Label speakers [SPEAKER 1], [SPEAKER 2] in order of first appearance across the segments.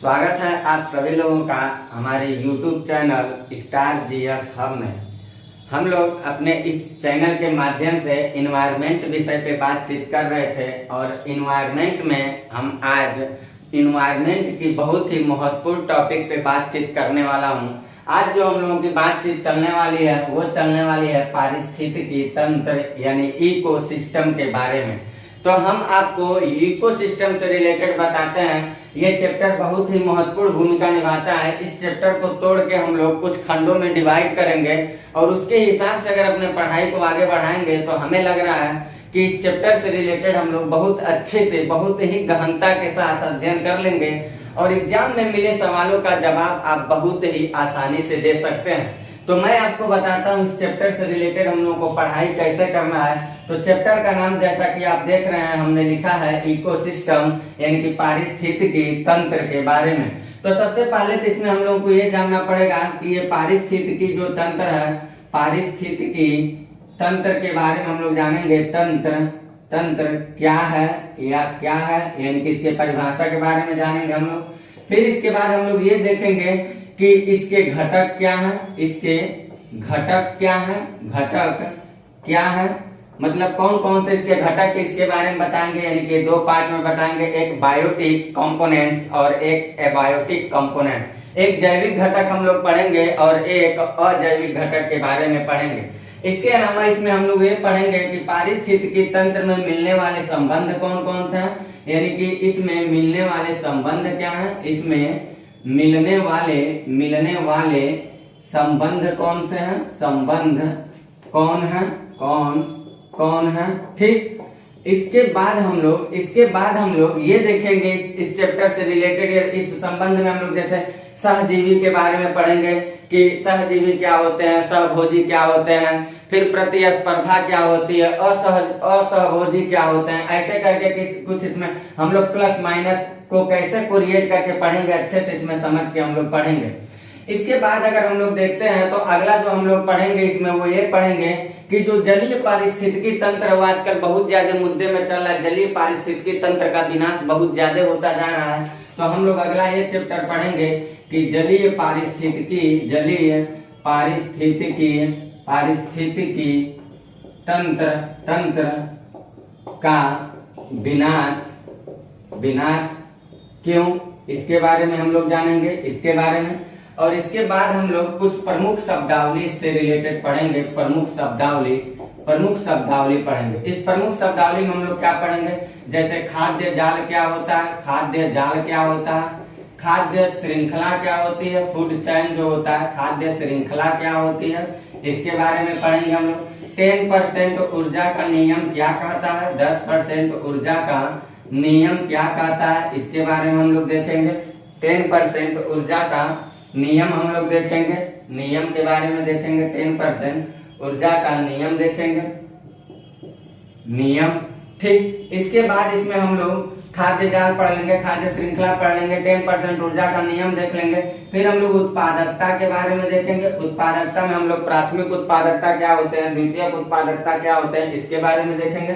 [SPEAKER 1] स्वागत है आप सभी लोगों का हमारे YouTube channel star GS hub में। हम लोग अपने इस चैनल के माध्यम से इन्वायरमेंट विषय पे बातचीत कर रहे थे और इन्वायरमेंट में हम आज इन्वायरमेंट की बहुत ही महत्वपूर्ण टॉपिक पे बातचीत करने वाला हूँ। आज जो हम लोगों की बातचीत चलने वाली है वो चलने वाली है पारिस्थितिकी तंत्र यानी इकोसिस्टम के बारे में। तो हम आपको इकोसिस्टम से रिलेटेड बताते हैं। ये चैप्टर बहुत ही महत्वपूर्ण भूमिका निभाता है। इस चैप्टर को तोड़ के हम लोग कुछ खंडों में डिवाइड करेंगे और उसके हिसाब से अगर अपने पढ़ाई को आगे बढ़ाएंगे तो हमें लग रहा है कि इस चैप्टर से रिलेटेड हम लोग बहुत अच्छे से बहुत ही गहनता के साथ अध्ययन कर लेंगे और एग्जाम में मिले सवालों का जवाब आप बहुत ही आसानी से दे सकते हैं। तो मैं आपको बताता हूँ इस चैप्टर से रिलेटेड हम लोगों को पढ़ाई कैसे करना है। तो चैप्टर का नाम जैसा कि आप देख रहे हैं हमने लिखा है इकोसिस्टम यानी कि पारिस्थितिकी तंत्र के बारे में। तो सबसे पहले तो इसमें हम लोगों को ये जानना पड़ेगा कि ये पारिस्थितिकी जो तंत्र है, पारिस्थितिकी तंत्र के बारे में हम लोग जानेंगे। तंत्र क्या है या क्या है यानी कि इसके परिभाषा के बारे में जानेंगे हम लोग। फिर इसके बाद हम लोग ये देखेंगे कि इसके घटक क्या है, इसके घटक क्या है, घटक क्या है मतलब कौन कौन से इसके घटक इसके बारे में बताएंगे यानी कि दो पार्ट में बताएंगे, एक बायोटिक कंपोनेंट्स और एक एबायोटिक कंपोनेंट। एक जैविक घटक हम लोग पढ़ेंगे और एक अजैविक घटक के बारे में पढ़ेंगे। इसके अलावा इसमें हम लोग ये पढ़ेंगे कि पारिस्थितिकी तंत्र में मिलने वाले संबंध कौन कौन से हैं यानी कि इसमें मिलने वाले संबंध क्या है, इसमें मिलने वाले संबंध कौन से हैं, संबंध कौन है। ठीक, इसके बाद हम लोग ये देखेंगे इस चैप्टर से रिलेटेड इस संबंध में हम लोग जैसे सहजीवी के बारे में पढ़ेंगे कि सहजीवी क्या होते हैं, सहभोजी क्या होते हैं, फिर प्रतिस्पर्धा क्या होती है, असहभोजी क्या होते हैं। ऐसे करके कुछ इसमें हम लोग प्लस माइनस को कैसे क्रिएट करके पढ़ेंगे, अच्छे से इसमें समझ के हम लोग पढ़ेंगे। इसके बाद अगर हम लोग देखते हैं तो अगला जो हम लोग पढ़ेंगे इसमें वो ये पढ़ेंगे कि जो जलीय पारिस्थितिकी तंत्र वो आजकल बहुत ज्यादा मुद्दे में चल रहा है। जलीय पारिस्थितिकी तंत्र का विनाश बहुत ज्यादा होता जा रहा है। तो हम लोग अगला ये चैप्टर पढ़ेंगे कि जलीय पारिस्थितिकी तंत्र का विनाश क्यों, इसके बारे में हम लोग जानेंगे इसके बारे में। और इसके बाद हम लोग कुछ प्रमुख शब्दावली से रिलेटेड पढ़ेंगे। प्रमुख शब्दावली पढ़ेंगे। इस प्रमुख शब्दावली में हम लोग क्या पढ़ेंगे, जैसे खाद्य जाल क्या होता है, खाद्य श्रृंखला क्या होती है, फूड चेन जो होता है, खाद्य श्रृंखला क्या होती है, इसके बारे में पढ़ेंगे हम लोग। 10% ऊर्जा का नियम क्या कहता है, 10% ऊर्जा का नियम क्या कहता है, इसके बारे में हम लोग देखेंगे। 10% ऊर्जा का नियम हम लोग देखेंगे, नियम के बारे में देखेंगे। 10% ऊर्जा का नियम देखेंगे, नियम। ठीक, इसके बाद इसमें हम लोग खाद्य जाल पढ़ लेंगे, खाद्य श्रृंखला पढ़ लेंगे, 10% ऊर्जा का नियम देख लेंगे। फिर हम लोग उत्पादकता के बारे में देखेंगे। उत्पादकता में हम लोग प्राथमिक उत्पादकता क्या होते हैं, द्वितीयक उत्पादकता क्या होते हैं, इसके बारे में देखेंगे।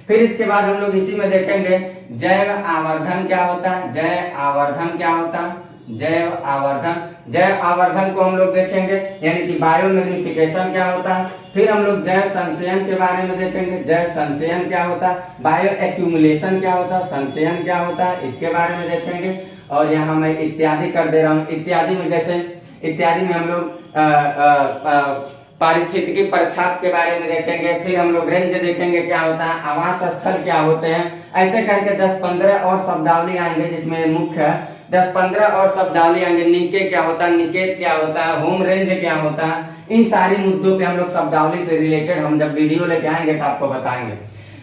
[SPEAKER 1] फिर इसके बाद हम लोग इसी में देखेंगे जैव आवर्धन क्या होता है, जैव आवर्धन को हम लोग देखेंगे यानी कि बायोमैग्निफिकेशन क्या होता है। फिर हम लोग जैव संचयन के बारे में देखेंगे, जैव संचयन क्या होता है, बायो एक्यूमुलेशन क्या होता है, संचयन क्या होता है, इसके बारे में देखेंगे। और यहाँ मैं इत्यादि कर दे रहा हूँ। इत्यादि में हम लोग पारिस्थितिकी प्रक्षेप के बारे में देखेंगे। फिर हम लोग रेंज देखेंगे क्या होता है, आवास स्थल क्या होते हैं। ऐसे करके 10-15 और शब्दावली आएंगे जिसमें मुख्य 10-15 और शब्दावली आएंगे। निके क्या होता है, निकेत क्या होता है, होम रेंज क्या होता है। इन सारी मुद्दों पे हम लोग शब्दावली से रिलेटेड हम जब वीडियो लेके आएंगे तो आपको बताएंगे।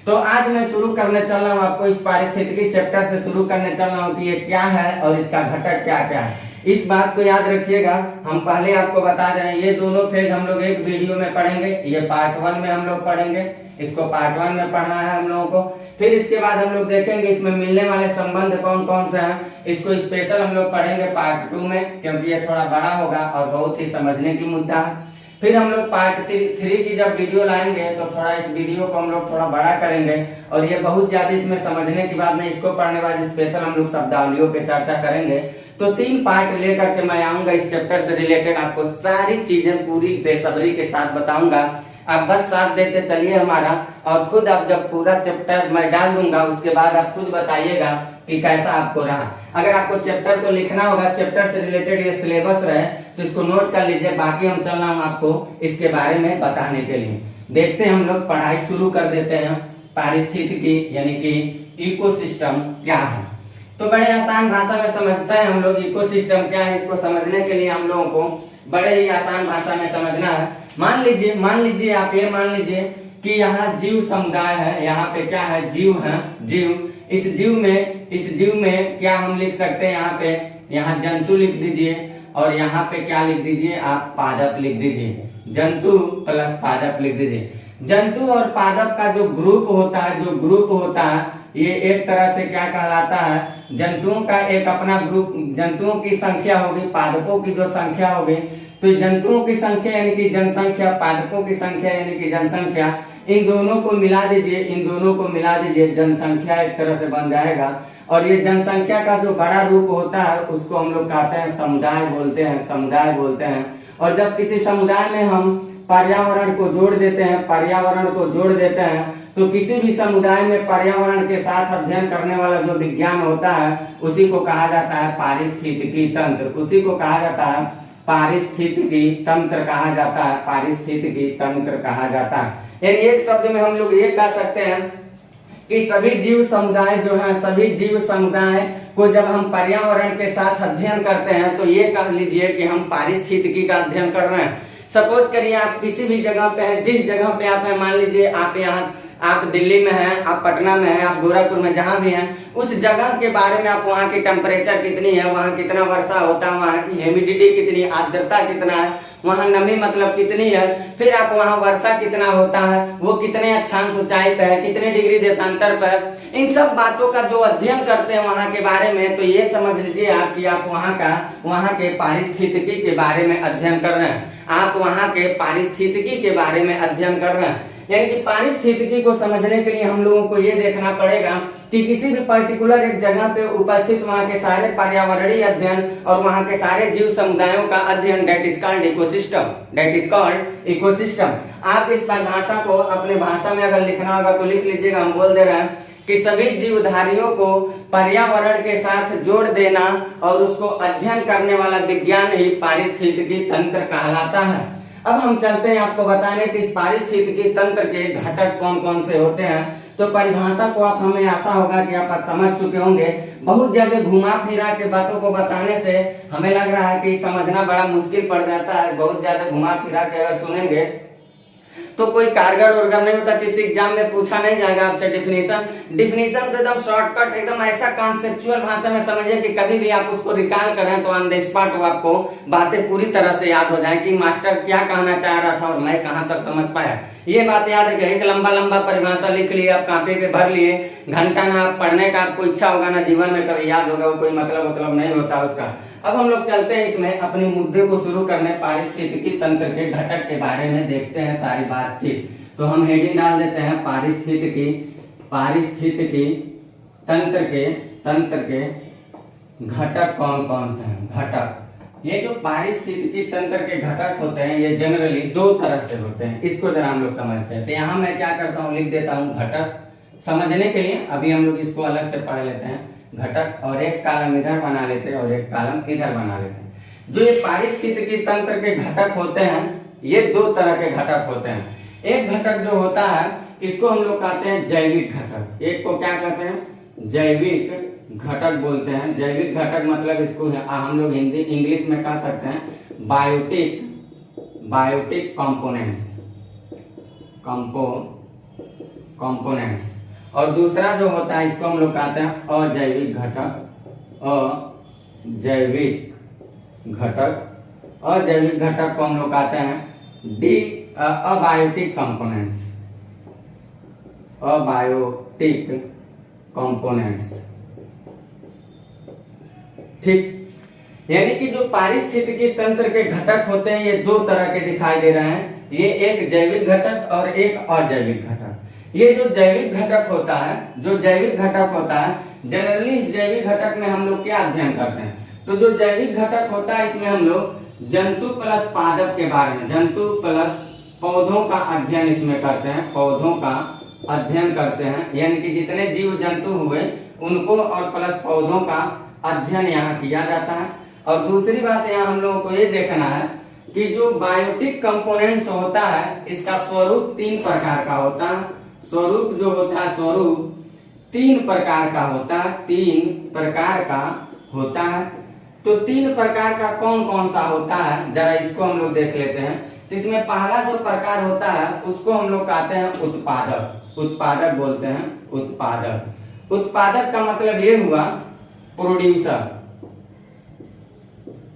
[SPEAKER 1] तो आज मैं शुरू करने चल रहा हूँ आपको इस पारिस्थितिकी चैप्टर से शुरू करने चल रहा हूँ कि ये क्या है और इसका घटक क्या क्या है। इस बात को याद रखिएगा, हम पहले आपको बता रहे हैं ये दोनों फेज हम लोग एक वीडियो में पढ़ेंगे। ये पार्ट 1 में हम लोग पढ़ेंगे, इसको पार्ट 1 में पढ़ना है हम लोगों को। फिर इसके बाद हम लोग देखेंगे इसमें मिलने वाले संबंध कौन कौन से हैं, इसको स्पेशल हम लोग पढ़ेंगे पार्ट 2 में क्योंकि ये थोड़ा बड़ा होगा और बहुत ही समझने की मुद्दा है। फिर हम लोग पार्ट 3 की जब वीडियो लाएंगे तो थोड़ा इस वीडियो को हम लोग थोड़ा बड़ा करेंगे, और ये बहुत ज्यादा इसमें समझने की बात नहीं, इसको पढ़ने बाद स्पेशल हम लोग शब्दावलियों पे चर्चा करेंगे। तो 3 पार्ट लेकर के मैं आऊंगा इस चैप्टर से रिलेटेड, आपको सारी चीजें पूरी बेसब्री के साथ बताऊंगा। आप बस साथ देते चलिए हमारा, और खुद आप जब पूरा चैप्टर मैं डाल दूंगा उसके बाद आप खुद बताइएगा कि कैसा आपको रहा। अगर आपको चैप्टर को लिखना होगा, चैप्टर से रिलेटेड ये सिलेबस रहे तो इसको नोट कर लीजिए, बाकी हम चल रहा हूँ आपको इसके बारे में बताने के लिए। देखते हैं हम लोग पढ़ाई शुरू कर देते हैं। पारिस्थितिकी यानी कि इकोसिस्टम क्या है, तो बड़े आसान भाषा में समझते हैं हम लोग। इकोसिस्टम क्या है, इसको समझने के लिए हम लोगों को बड़े ही आसान भाषा में समझना है। मान लीजिए आप ये मान लीजिए कि यहाँ जीव समुदाय है, यहाँ पे क्या है, जीव है, जीव। इस जीव में क्या हम लिख सकते हैं, यहाँ पे यहाँ जंतु लिख दीजिए, और यहाँ पे क्या लिख दीजिए आप, पादप लिख दीजिए। जंतु प्लस पादप लिख दीजिए। जंतु और पादप का जो ग्रुप होता है ये एक तरह से क्या कहलाता है, जंतुओं का एक अपना ग्रुप, जंतुओं की संख्या होगी, पादपों की जो संख्या होगी, तो जंतुओं की संख्या यानी कि जनसंख्या, पादपों की संख्या यानी कि जनसंख्या, इन दोनों को मिला दीजिए, जनसंख्या एक तरह से बन जाएगा। और ये जनसंख्या का जो बड़ा रूप होता है उसको हम लोग कहते हैं समुदाय बोलते हैं। और जब किसी समुदाय में हम पर्यावरण को जोड़ देते हैं तो किसी भी समुदाय में पर्यावरण के साथ अध्ययन करने वाला जो विज्ञान होता है उसी को कहा जाता है पारिस्थितिकी तंत्र, पारिस्थितिकी तंत्र कहा जाता है। यानी एक शब्द में हम लोग ये कह सकते हैं कि सभी जीव समुदाय को जब हम पर्यावरण के साथ अध्ययन करते हैं तो ये कह लीजिए कि हम पारिस्थितिकी का अध्ययन कर रहे हैं। सपोज करिए आप किसी भी जगह पे हैं, जिस जगह पे आप हैं, मान लीजिए आप दिल्ली में हैं, आप पटना में हैं, आप गोरखपुर में, जहां भी हैं, उस जगह के बारे में आप वहां की टेम्परेचर कितनी है, वहां कितना वर्षा होता है, वहां की ह्यूमिडिटी कितनी, आर्द्रता कितना है, वहां नमी मतलब कितनी है, फिर आप वहां वर्षा कितना होता है, वो कितने अक्षांश ऊंचाई पे है, कितने डिग्री देशांतर पे है, इन सब बातों का जो अध्ययन करते हैं वहां के बारे में, तो ये समझ लीजिए आप कि आप वहां के पारिस्थितिकी के बारे में अध्ययन कर रहे हैं। आप वहां के पारिस्थितिकी के बारे में अध्ययन कर रहे हैं। यानी कि पारिस्थितिकी को समझने के लिए हम लोगों को ये देखना पड़ेगा कि किसी भी पर्टिकुलर एक जगह पे उपस्थित वहां के सारे पर्यावरणीय अध्ययन और वहां के सारे जीव समुदायों का अध्ययन, दैट इज कॉल्ड इकोसिस्टम। आप इस परिभाषा को अपने भाषा में अगर लिखना होगा तो लिख लीजिएगा। हम बोल दे रहे हैं कि सभी जीवधारियों को पर्यावरण के साथ जोड़ देना और उसको अध्ययन करने वाला विज्ञान ही पारिस्थितिकी तंत्र कहलाता है। अब हम चलते हैं आपको बताने कि इस पारिस्थितिकी तंत्र के घटक कौन कौन से होते हैं। तो परिभाषा को आप, हमें आशा होगा कि आप समझ चुके होंगे। बहुत ज्यादा घुमा फिरा के बातों को बताने से हमें लग रहा है कि समझना बड़ा मुश्किल पड़ जाता है। बहुत ज्यादा घुमा फिरा के अगर सुनेंगे तो कोई कारगर वर्गर नहीं होता, किसी एग्जाम में पूछा नहीं जाएगा आपसे डिफिनेशन तो एकदम शॉर्टकट, एकदम ऐसा कॉन्सेप्चुअल भाषा में समझिए कि कभी भी आप उसको रिकॉल करें तो ऑन द स्पॉट आपको बातें पूरी तरह से याद हो जाए कि मास्टर क्या कहना चाह रहा था और मैं कहां तक समझ पाया। ये बात याद रखें। एक लंबा परिभाषा लिख लिए, आप कॉपी पे भर लिए, घंटा ना पढ़ने का आपको इच्छा होगा ना जीवन में कभी याद होगा, वो कोई मतलब नहीं होता उसका। अब हम लोग चलते हैं इसमें अपने मुद्दे को शुरू करने, पारिस्थितिकी तंत्र के घटक के बारे में देखते हैं सारी बातचीत। तो हम हेडिंग डाल देते हैं पारिस्थितिकी तंत्र के घटक कौन कौन से हैं। घटक, ये जो पारिस्थितिकी तंत्र के घटक होते हैं ये जनरली 2 तरह से होते हैं। इसको जरा हम लोग समझते हैं। तो यहाँ मैं क्या करता हूँ, लिख देता हूँ घटक समझने के लिए। अभी हम लोग इसको अलग से पढ़ लेते हैं घटक, और एक कॉलम इधर बना लेते हैं और एक कॉलम इधर बना लेते हैं। जो ये पारिस्थितिकी तंत्र के घटक होते हैं ये 2 तरह के घटक होते हैं। एक घटक जो होता है इसको हम लोग कहते हैं जैविक घटक। एक को क्या कहते हैं, जैविक घटक बोलते हैं। जैविक घटक मतलब इसको हम लोग हिंदी इंग्लिश में कह सकते हैं बायोटिक कंपोनेंट्स। और दूसरा जो होता है इसको हम लोग कहते हैं अजैविक घटक को हम लोग कहते हैं अबायोटिक कंपोनेंट्स। ठीक, यानी कि जो पारिस्थितिकी तंत्र के घटक होते हैं ये दो तरह के दिखाई दे रहे हैं, ये एक जैविक घटक और एक अजैविक घटक। ये जो जैविक घटक होता है, जो जैविक घटक होता है, जनरली इस जैविक घटक में हम लोग क्या अध्ययन करते हैं? तो जो जैविक घटक होता है इसमें हम लोग जंतु प्लस पादप के बारे में, जंतु प्लस पौधों का अध्ययन इसमें करते हैं, पौधों का अध्ययन करते हैं, यानी कि जितने जीव जंतु हुए उनको और प्लस पौधों का अध्ययन यहाँ किया जाता है। और दूसरी बात यहाँ हम लोगों को ये देखना है कि जो बायोटिक कंपोनेंट्स होता है इसका स्वरूप तीन प्रकार का होता है। स्वरूप जो होता है, स्वरूप तीन प्रकार का होता है, तीन प्रकार का होता है। तो तीन प्रकार का कौन कौन सा होता है, जरा इसको हम लोग देख लेते हैं। तो इसमें पहला जो प्रकार होता है उसको हम लोग कहते हैं उत्पादक, उत्पादक बोलते हैं, उत्पादक। उत्पादक का मतलब ये हुआ प्रोड्यूसर,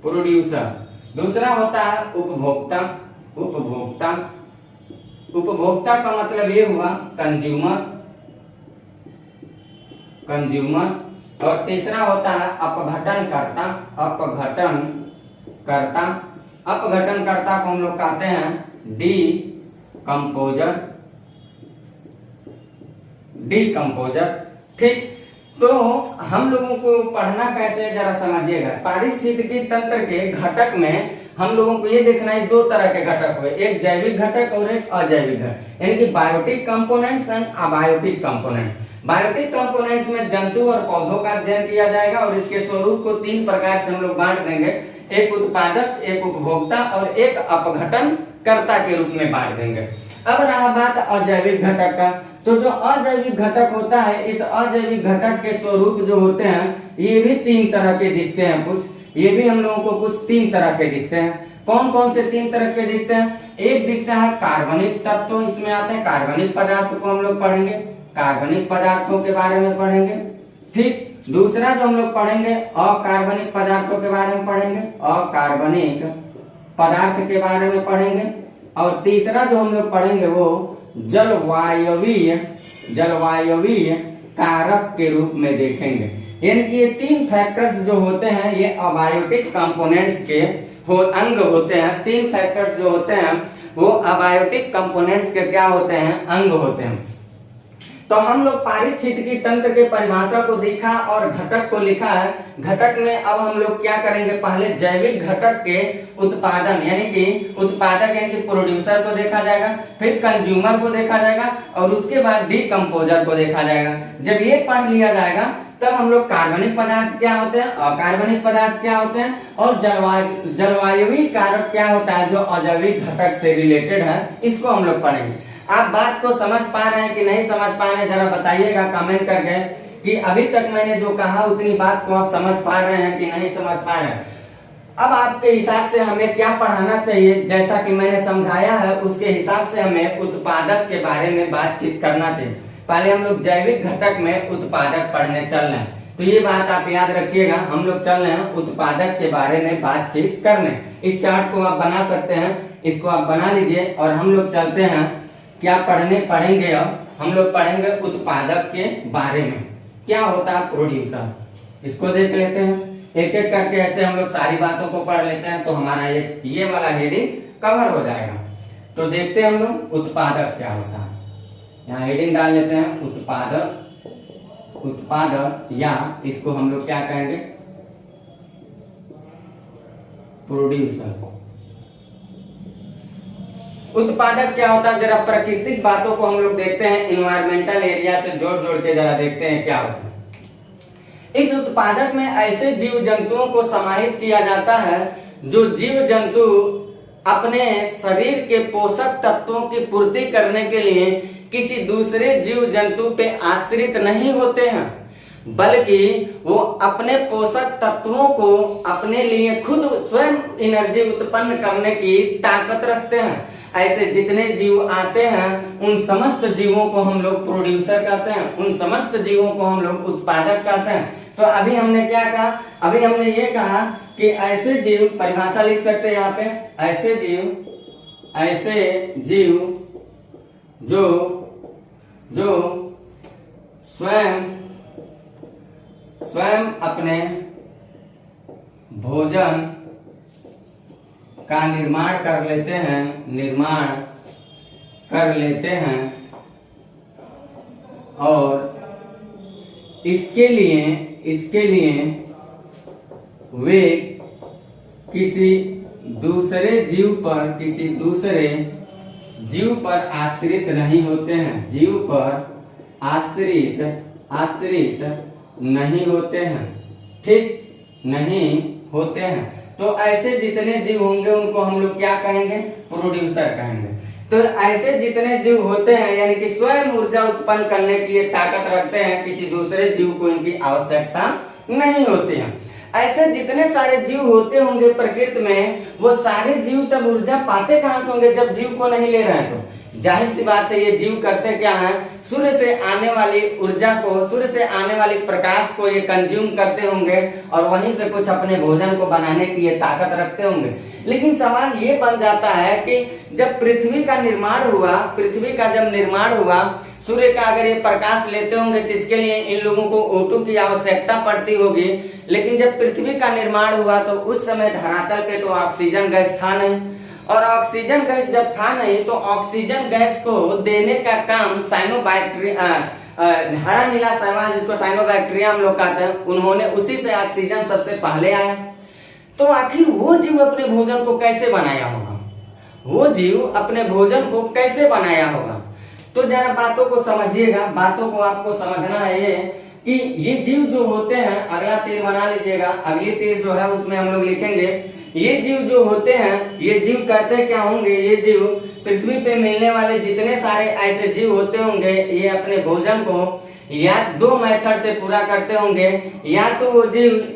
[SPEAKER 1] प्रोड्यूसर। दूसरा होता है उपभोक्ता, उपभोक्ता। उपभोक्ता का मतलब ये हुआ कंज्यूमर, कंज्यूमर। और तीसरा होता है अपघटनकर्ता, अपघटनकर्ता। अपघटनकर्ता को हम लोग कहते हैं डीकंपोजर, डीकंपोजर। ठीक, तो हम लोगों को पढ़ना कैसे है जरा समझिएगा। पारिस्थितिकी तंत्र के घटक में हम लोगों को ये देखना है दो तरह के घटक हुए, एक जैविक घटक और एक अजैविक घटक, यानी कि biotic components and abiotic component. Biotic components में जंतु और पौधों का अध्ययन किया जाएगा और इसके स्वरूप को तीन प्रकार से हम लोग बांट देंगे, एक उत्पादक, एक उपभोक्ता और एक अपघटनकर्ता के रूप में बांट देंगे। अब रहा बात अजैविक घटक का, तो जो अजैविक घटक होता है, इस अजैविक घटक के स्वरूप जो होते हैं ये भी तीन तरह के दिखते हैं कुछ, ये भी हम लोगों को कुछ तीन तरह के दिखते हैं। कौन कौन से तीन तरह के दिखते हैं? एक दिखता है कार्बनिक तत्व, इसमें आते हैं कार्बनिक पदार्थ को हम लोग पढ़ेंगे, कार्बनिक पदार्थों के बारे में पढ़ेंगे। ठीक, दूसरा जो हम लोग पढ़ेंगे अकार्बनिक पदार्थों के बारे में पढ़ेंगे, अकार्बनिक पदार्थ के बारे में पढ़ेंगे। और तीसरा जो हम लोग पढ़ेंगे वो जलवायवीय, जलवायवीय कारक के रूप में देखेंगे। यानी कि ये तीन फैक्टर्स जो होते हैं ये अबायोटिक कंपोनेंट्स के अंग होते हैं। तीन फैक्टर्स जो होते हैं वो अबायोटिक कंपोनेंट्स के क्या होते हैं? अंग होते हैं। तो हम लोग पारिस्थितिकी तंत्र के परिभाषा को देखा और घटक को लिखा है। घटक में अब हम लोग क्या करेंगे, पहले जैविक घटक के उत्पादन यानी कि उत्पादक यानी कि प्रोड्यूसर को देखा जाएगा, फिर कंज्यूमर को देखा जाएगा और उसके बाद डीकंपोजर को देखा जाएगा। जब ये पढ़ लिया जाएगा तब हम लोग कार्बनिक पदार्थ क्या होते हैं, अकार्बनिक पदार्थ क्या होते हैं और जलवायवीय कारक क्या होता है जो अजैविक घटक से रिलेटेड है, इसको हम लोग पढ़ेंगे। आप बात को समझ पा रहे हैं कि नहीं समझ पा रहे हैं, जरा बताइएगा कमेंट करके कि अभी तक मैंने जो कहा उतनी बात को आप समझ पा रहे हैं कि नहीं समझ पा रहे हैं। अब आपके हिसाब से हमें क्या पढ़ाना चाहिए, जैसा कि मैंने समझाया है उसके हिसाब से हमें उत्पादक के बारे में बातचीत करना चाहिए। पहले हम लोग जैविक घटक में उत्पादक पढ़ने चल रहे हैं, तो ये बात आप याद रखिएगा, हम लोग चल रहे हैं उत्पादक के बारे में बातचीत करने। इस चार्ट को आप बना सकते हैं, इसको आप बना लीजिए और हम लोग चलते हैं क्या पढ़ेंगे। अब हम लोग पढ़ेंगे उत्पादक के बारे में, क्या होता है प्रोड्यूसर, इसको देख लेते हैं एक एक करके। ऐसे हम लोग सारी बातों को पढ़ लेते हैं तो हमारा ये वाला हेडिंग कवर हो जाएगा। तो देखते हैं हम लोग उत्पादक क्या होता है। यहाँ हेडिंग डाल लेते हैं उत्पादक, उत्पादक या इसको हम लोग क्या कहेंगे प्रोड्यूसर। उत्पादक क्या होता है, जरा प्राकृतिक बातों को हम लोग देखते हैं, इन्वायरमेंटल एरिया से जोड़ जोड़ के जरा देखते हैं क्या होता है। इस उत्पादक में ऐसे जीव जंतुओं को समाहित किया जाता है जो जीव जंतु अपने शरीर के पोषक तत्वों की पूर्ति करने के लिए किसी दूसरे जीव जंतु पे आश्रित नहीं होते हैं, बल्कि वो अपने पोषक तत्वों को अपने लिए खुद स्वयं एनर्जी उत्पन्न करने की ताकत रखते हैं। ऐसे जितने जीव आते हैं उन समस्त जीवों को हम लोग प्रोड्यूसर कहते हैं, उन समस्त जीवों को हम लोग उत्पादक कहते हैं। तो अभी हमने क्या कहा, अभी हमने ये कहा कि ऐसे जीव, परिभाषा लिख सकते हैं यहाँ पे, ऐसे जीव जो स्वयं अपने भोजन का निर्माण कर लेते हैं और इसके लिए वे किसी दूसरे जीव पर आश्रित नहीं होते हैं, जीव पर आश्रित नहीं होते हैं, ठीक नहीं होते हैं। तो ऐसे जितने जीव होंगे उनको हम लोग क्या कहेंगे? प्रोड्यूसर कहेंगे। तो ऐसे जितने जीव होते हैं यानी कि स्वयं ऊर्जा उत्पन्न करने की ये ताकत रखते हैं, किसी दूसरे जीव को इनकी आवश्यकता नहीं होती है। ऐसे जितने सारे जीव होते होंगे प्रकृति में, वो सारे जीव तब ऊर्जा पाते कहां से होंगे? जब जीव को नहीं ले रहे हैं। तो जाहिर सी बात है, ये जीव करते क्या हैं? सूर्य से आने वाली ऊर्जा को, सूर्य से आने वाली प्रकाश को ये कंज्यूम करते होंगे और वहीं से कुछ अपने भोजन को बनाने की ये ताकत रखते होंगे। लेकिन सवाल ये बन जाता है कि जब पृथ्वी का निर्माण हुआ, सूर्य का अगर ये प्रकाश लेते होंगे तो इसके लिए इन लोगों को O2 की आवश्यकता पड़ती होगी। लेकिन जब पृथ्वी का निर्माण हुआ तो उस समय धरातल पे तो ऑक्सीजन गैस था नहीं, और ऑक्सीजन गैस जब था नहीं तो ऑक्सीजन गैस को देने का काम साइनोबैक्टीरिया, हरा नीला शैवाल जिसको साइनोबैक्टीरिया हम लोग कहते हैं, उन्होंने उसी से ऑक्सीजन सबसे पहले आया। तो आखिर वो जीव अपने भोजन को कैसे बनाया होगा? तो जरा बातों को समझिएगा, बातों को आपको समझना है ये कि ये जीव जो होते हैं, अगला तीर बना लीजिएगा, अगली तीर जो है उसमें हम लोग लिखेंगे ये जीव जो होते हैं, ये जीव करते क्या होंगे? ये जीव पृथ्वी पे मिलने वाले जितने सारे ऐसे जीव होते होंगे, ये अपने भोजन को या दो मेथड से पूरा करते होंगे। या तो वो जीव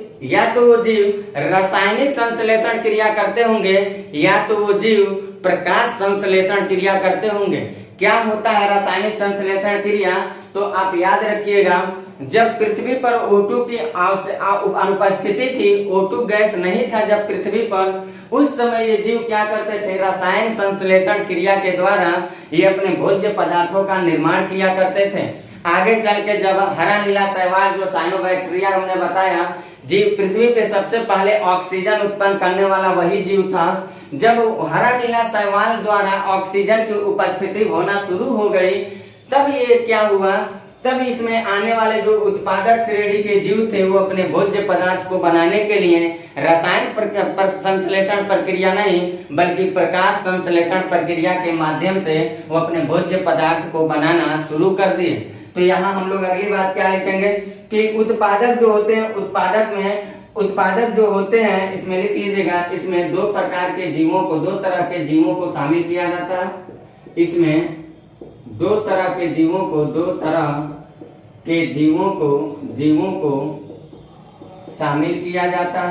[SPEAKER 1] रासायनिक संश्लेषण क्रिया करते होंगे, या तो वो जीव प्रकाश संश्लेषण क्रिया करते होंगे। क्या होता है रासायनिक संश्लेषण क्रिया? तो आप याद रखिएगा, जब पृथ्वी पर O2 की अनुपस्थिति थी, O2 गैस नहीं था जब पृथ्वी पर, उस समय ये जीव क्या करते थे? रासायनिक संश्लेषण क्रिया के द्वारा ये अपने भोज्य पदार्थों का निर्माण किया करते थे। आगे चल के जब हरा नीला शैवाल जो साइनोबैक्टीरिया हमने बताया, जीव पृथ्वी पे सबसे पहले ऑक्सीजन उत्पन्न करने वाला वही जीव था। जब हरा नीला शैवाल द्वारा ऑक्सीजन की उपस्थिति होना शुरू हो गई, तब ये क्या हुआ? तब इसमें आने वाले जो उत्पादक श्रेणी के जीव थे, वो अपने भोज्य पदार्थ को बनाने के लिए रसायन संश्लेषण प्रक्रिया नहीं बल्कि प्रकाश संश्लेषण प्रक्रिया के माध्यम से वो अपने भोज्य पदार्थ को बनाना शुरू कर दिए। तो यहाँ हम लोग अगली बात क्या लिखेंगे कि उत्पादक जो होते हैं इसमें लिख लीजिएगा, इसमें दो तरह के जीवों को शामिल किया जाता है। इसमें दो तरह के जीवों को शामिल किया जाता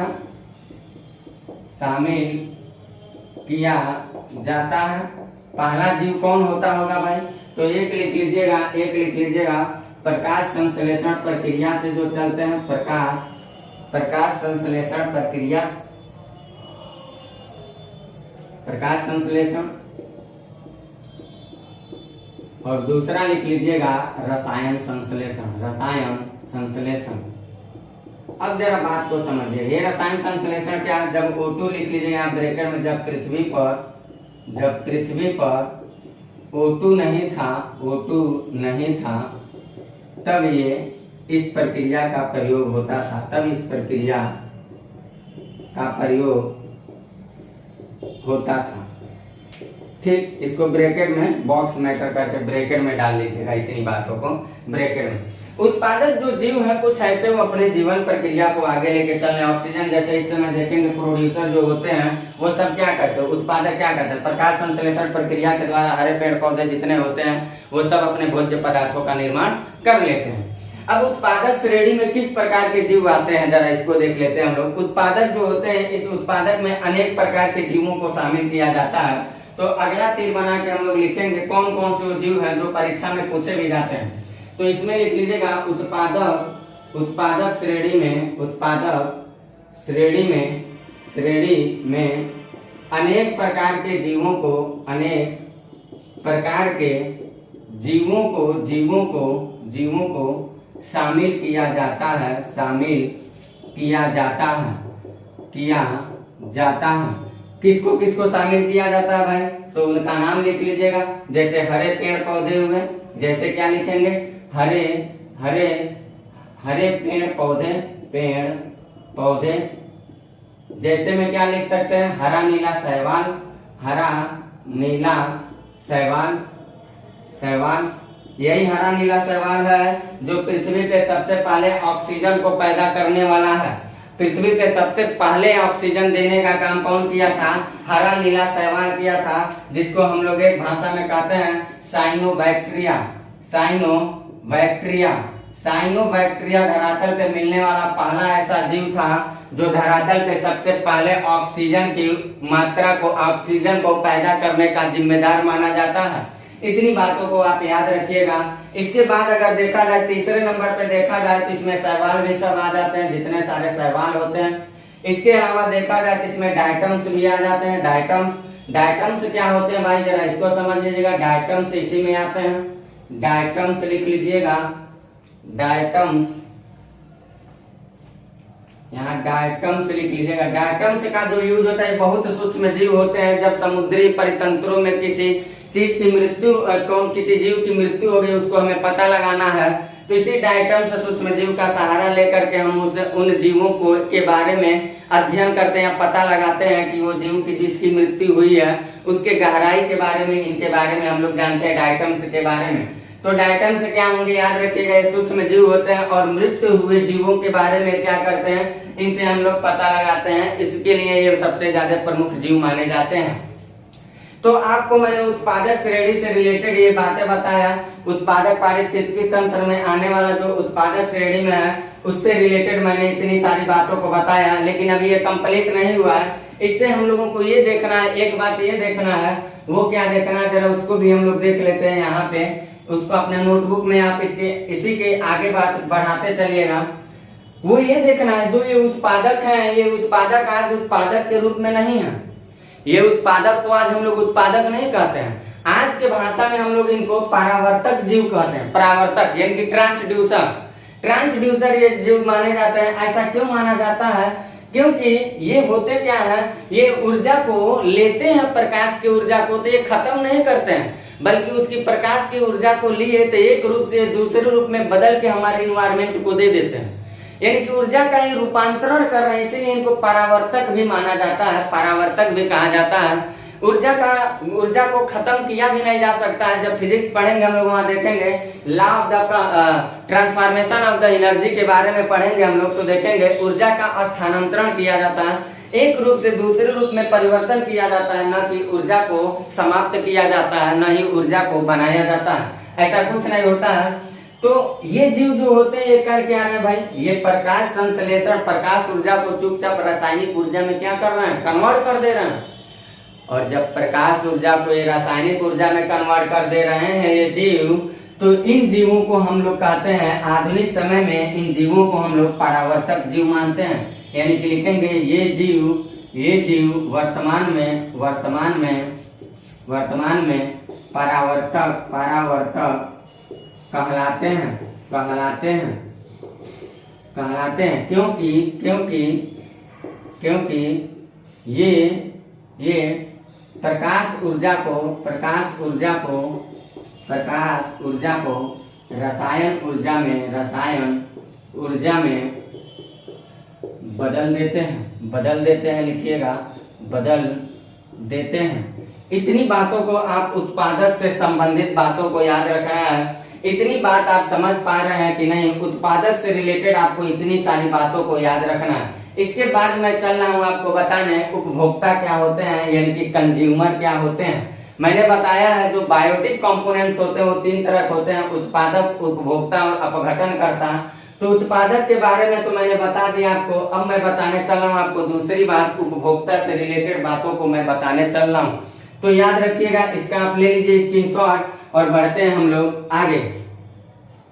[SPEAKER 1] है। पहला जीव कौन होता होगा भाई? तो एक लिख लीजिएगा प्रकाश संश्लेषण प्रक्रिया से जो चलते हैं, प्रकाश संश्लेषण, और दूसरा लिख लीजिएगा रसायन संश्लेषण। अब जरा बात को समझिए, ये रसायन संश्लेषण क्या है? जब O2 लिख लीजिएगा ब्रैकेट में, जब पृथ्वी पर O2 नहीं था तब ये इस प्रक्रिया का प्रयोग होता था। ठीक, इसको ब्रैकेट में बॉक्स मैटर करके ब्रैकेट में डाल लीजिएगा, इतनी बातों को ब्रैकेट में। उत्पादक जो जीव है कुछ ऐसे वो अपने जीवन प्रक्रिया को आगे लेके चल रहे हैं। ऑक्सीजन जैसे इस समय देखेंगे प्रोड्यूसर जो होते हैं वो सब क्या करते हैं? उत्पादक क्या करते हैं? प्रकाश संश्लेषण प्रक्रिया के द्वारा हरे पेड़ पौधे जितने होते हैं वो सब अपने भोज्य पदार्थों का निर्माण कर लेते हैं। अब उत्पादक श्रेणी में किस प्रकार के जीव आते हैं, जरा इसको देख लेते हैं हम लोग। उत्पादक जो होते हैं, इस उत्पादक में अनेक प्रकार के जीवों को शामिल किया जाता है। तो अगला तीर बना के हम लोग लिखेंगे कौन कौन से जीव हैं जो परीक्षा में पूछे भी जाते हैं। तो इसमें लिख लीजिएगा उत्पादक श्रेणी में अनेक प्रकार के जीवों को शामिल किया जाता है। किया जाता है। किसको किसको शामिल किया जाता है भाई, तो उनका नाम लिख लीजिएगा। जैसे हरे पेड़ पौधे हुए, जैसे क्या लिखेंगे, हरे हरे हरे पेड़ पौधे। जैसे में क्या लिख सकते हैं, हरा नीला शैवाल। यही हरा नीला शैवाल है जो पृथ्वी पे सबसे पहले ऑक्सीजन को पैदा करने वाला है। पृथ्वी पे सबसे पहले ऑक्सीजन देने का काम कौन किया था, हरा नीला शैवाल किया था, जिसको हम लोग एक भाषा में कहते हैं साइनोबैक्टीरिया धरातल पे मिलने वाला पहला ऐसा जीव था जो धरातल पे सबसे पहले ऑक्सीजन को पैदा करने का जिम्मेदार माना जाता है। इतनी बातों को आप याद रखिएगा। इसके बाद अगर देखा जाए तीसरे नंबर पे देखा जाए तो इसमें शैवाल भी सब आ जाते हैं, जितने सारे शैवाल होते हैं। इसके अलावा देखा जाए तो इसमें डायटम्स भी आ जाते हैं। डायटम्स क्या होते हैं भाई, जरा इसको समझ लीजिएगा। डायटम्स इसी में आते हैं। डायटम्स लिख लीजिएगा, यहाँ डायटम्स लिख लीजिएगा। डायटम्स का जो यूज होता है, बहुत सूक्ष्म जीव होते हैं। जब समुद्री परितंत्रों में किसी जीव की मृत्यु हो गई, उसको हमें पता लगाना है, तो इसी डायटम्स सूक्ष्म जीव का सहारा लेकर के हम उन जीवों के बारे में अध्ययन करते हैं, पता लगाते हैं कि वो जीव की जिसकी मृत्यु हुई है उसके गहराई के बारे में, इनके बारे में हम लोग जानते हैं डायटम्स के बारे में। तो डायटम्स क्या होंगे, याद रखिएगा, ये सूक्ष्म जीव होते हैं और मृत्यु हुए जीवों के बारे में क्या करते हैं, इनसे हम लोग पता लगाते हैं। इसके लिए ये सबसे ज्यादा प्रमुख जीव माने जाते हैं। तो आपको मैंने उत्पादक श्रेणी से रिलेटेड ये बातें बताया। उत्पादक पारिस्थितिकी तंत्र में आने वाला जो उत्पादक श्रेणी में है उससे रिलेटेड मैंने इतनी सारी बातों को बताया, लेकिन अभी ये कंप्लीट नहीं हुआ है। इससे हम लोगों को ये देखना है, एक बात ये देखना है, वो क्या देखना है, जरा उसको भी हम लोग देख लेते हैं। यहाँ पे उसको अपने नोटबुक में आप इसी के आगे बात बढ़ाते चलिएगा। वो ये देखना है, जो ये उत्पादक है, ये उत्पादक आज उत्पादक के रूप में नहीं है। ये उत्पादक को आज हम लोग उत्पादक नहीं कहते हैं। आज के भाषा में हम लोग इनको परावर्तक जीव कहते हैं। परावर्तक यानी कि ट्रांसड्यूसर ये जीव माने जाते हैं। ऐसा क्यों माना जाता है, क्योंकि ये होते क्या है, ये ऊर्जा को लेते हैं, प्रकाश की ऊर्जा को, तो ये खत्म नहीं करते हैं, बल्कि उसकी प्रकाश की ऊर्जा को लिए तो एक रूप से दूसरे रूप में बदल के हमारे इन्वायरमेंट को दे देते हैं। यानी कि ऊर्जा का ही रूपांतरण कर रहे हैं, इसीलिए इनको परावर्तक भी माना जाता है, परावर्तक भी कहा जाता है। ऊर्जा को खत्म किया भी नहीं जा सकता है। जब फिजिक्स पढ़ेंगे हम लोग वहां देखेंगे law of the transformation of the energy के बारे में पढ़ेंगे हम लोग, तो देखेंगे ऊर्जा का स्थानांतरण किया जाता है, एक रूप से दूसरे रूप में परिवर्तन किया जाता है, न कि ऊर्जा को समाप्त किया जाता है, न ही ऊर्जा को बनाया जाता है। ऐसा कुछ नहीं होता है। तो ये जीव जो होते हैं ये कर क्या रहे हैं भाई, ये प्रकाश संश्लेषण, प्रकाश ऊर्जा को चुपचाप रासायनिक ऊर्जा में क्या कर रहे हैं, कन्वर्ट कर दे रहे हैं। और जब प्रकाश ऊर्जा को ये रासायनिक ऊर्जा में कन्वर्ट कर दे रहे हैं ये जीव, तो इन जीवों को हम लोग कहते हैं, आधुनिक समय में इन जीवों को हम लोग परावर्तक जीव मानते हैं। यानी कि लिखेंगे ये जीव वर्तमान में परावर्तक कहलाते हैं। क्योंकि ये प्रकाश ऊर्जा को रसायन ऊर्जा में बदल देते हैं, लिखिएगा, बदल देते हैं। इतनी बातों को आप उत्पादक से संबंधित बातों को याद रखना है। इतनी बात आप समझ पा रहे हैं कि नहीं, उत्पादक से रिलेटेड आपको इतनी सारी बातों को याद रखना है। इसके बाद मैं चल रहा हूँ आपको बताने उपभोक्ता क्या होते हैं, यानी कि कंज्यूमर क्या होते हैं। मैंने बताया है जो बायोटिक कंपोनेंट्स होते हैं वो तीन तरह के होते हैं, उत्पादक, उपभोक्ता और अपघटनकर्ता। तो उत्पादक के बारे में तो मैंने बता दिया आपको। अब मैं बताने चल रहा हूँ आपको दूसरी बात, उपभोक्ता से रिलेटेड बातों को मैं बताने चल रहा हूँ। तो याद रखिएगा, इसका आप ले लीजिए स्क्रीनशॉट और बढ़ते हैं हम लोग आगे।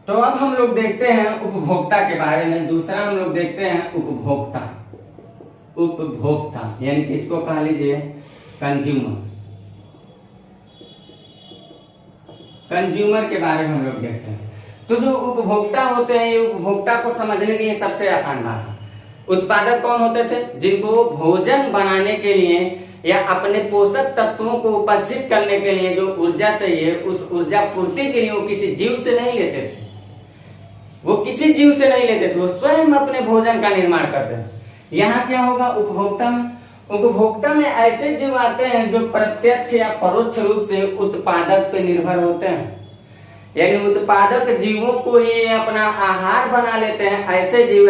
[SPEAKER 1] तो अब हम लोग देखते हैं उपभोक्ता के बारे में। दूसरा हम लोग देखते हैं उपभोक्ता यानी कि इसको कह लीजिए कंज्यूमर के बारे में हम लोग देखते हैं। तो जो उपभोक्ता होते हैं, ये उपभोक्ता को समझने के लिए सबसे आसान भाषा, उत्पादक कौन होते थे? जिनको भोजन बनाने के लिए या अपने पोषक तत्वों को उपस्थित करने के लिए जो ऊर्जा चाहिए, उस ऊर्जा पूर्ति के लिए वो किसी जीव से नहीं लेते थे, वो किसी जीव से नहीं लेते थे, वो स्वयं अपने भोजन का निर्माण करते थे। यहाँ क्या होगा? उपभोक्ता में, उपभोक्ता में ऐसे जीव आते हैं जो प्रत्यक्ष या परोक्ष रूप से उत्पादक पे निर्भर होते हैं, यानी उत्पादक जीवों को ही अपना आहार बना लेते हैं। ऐसे जीव,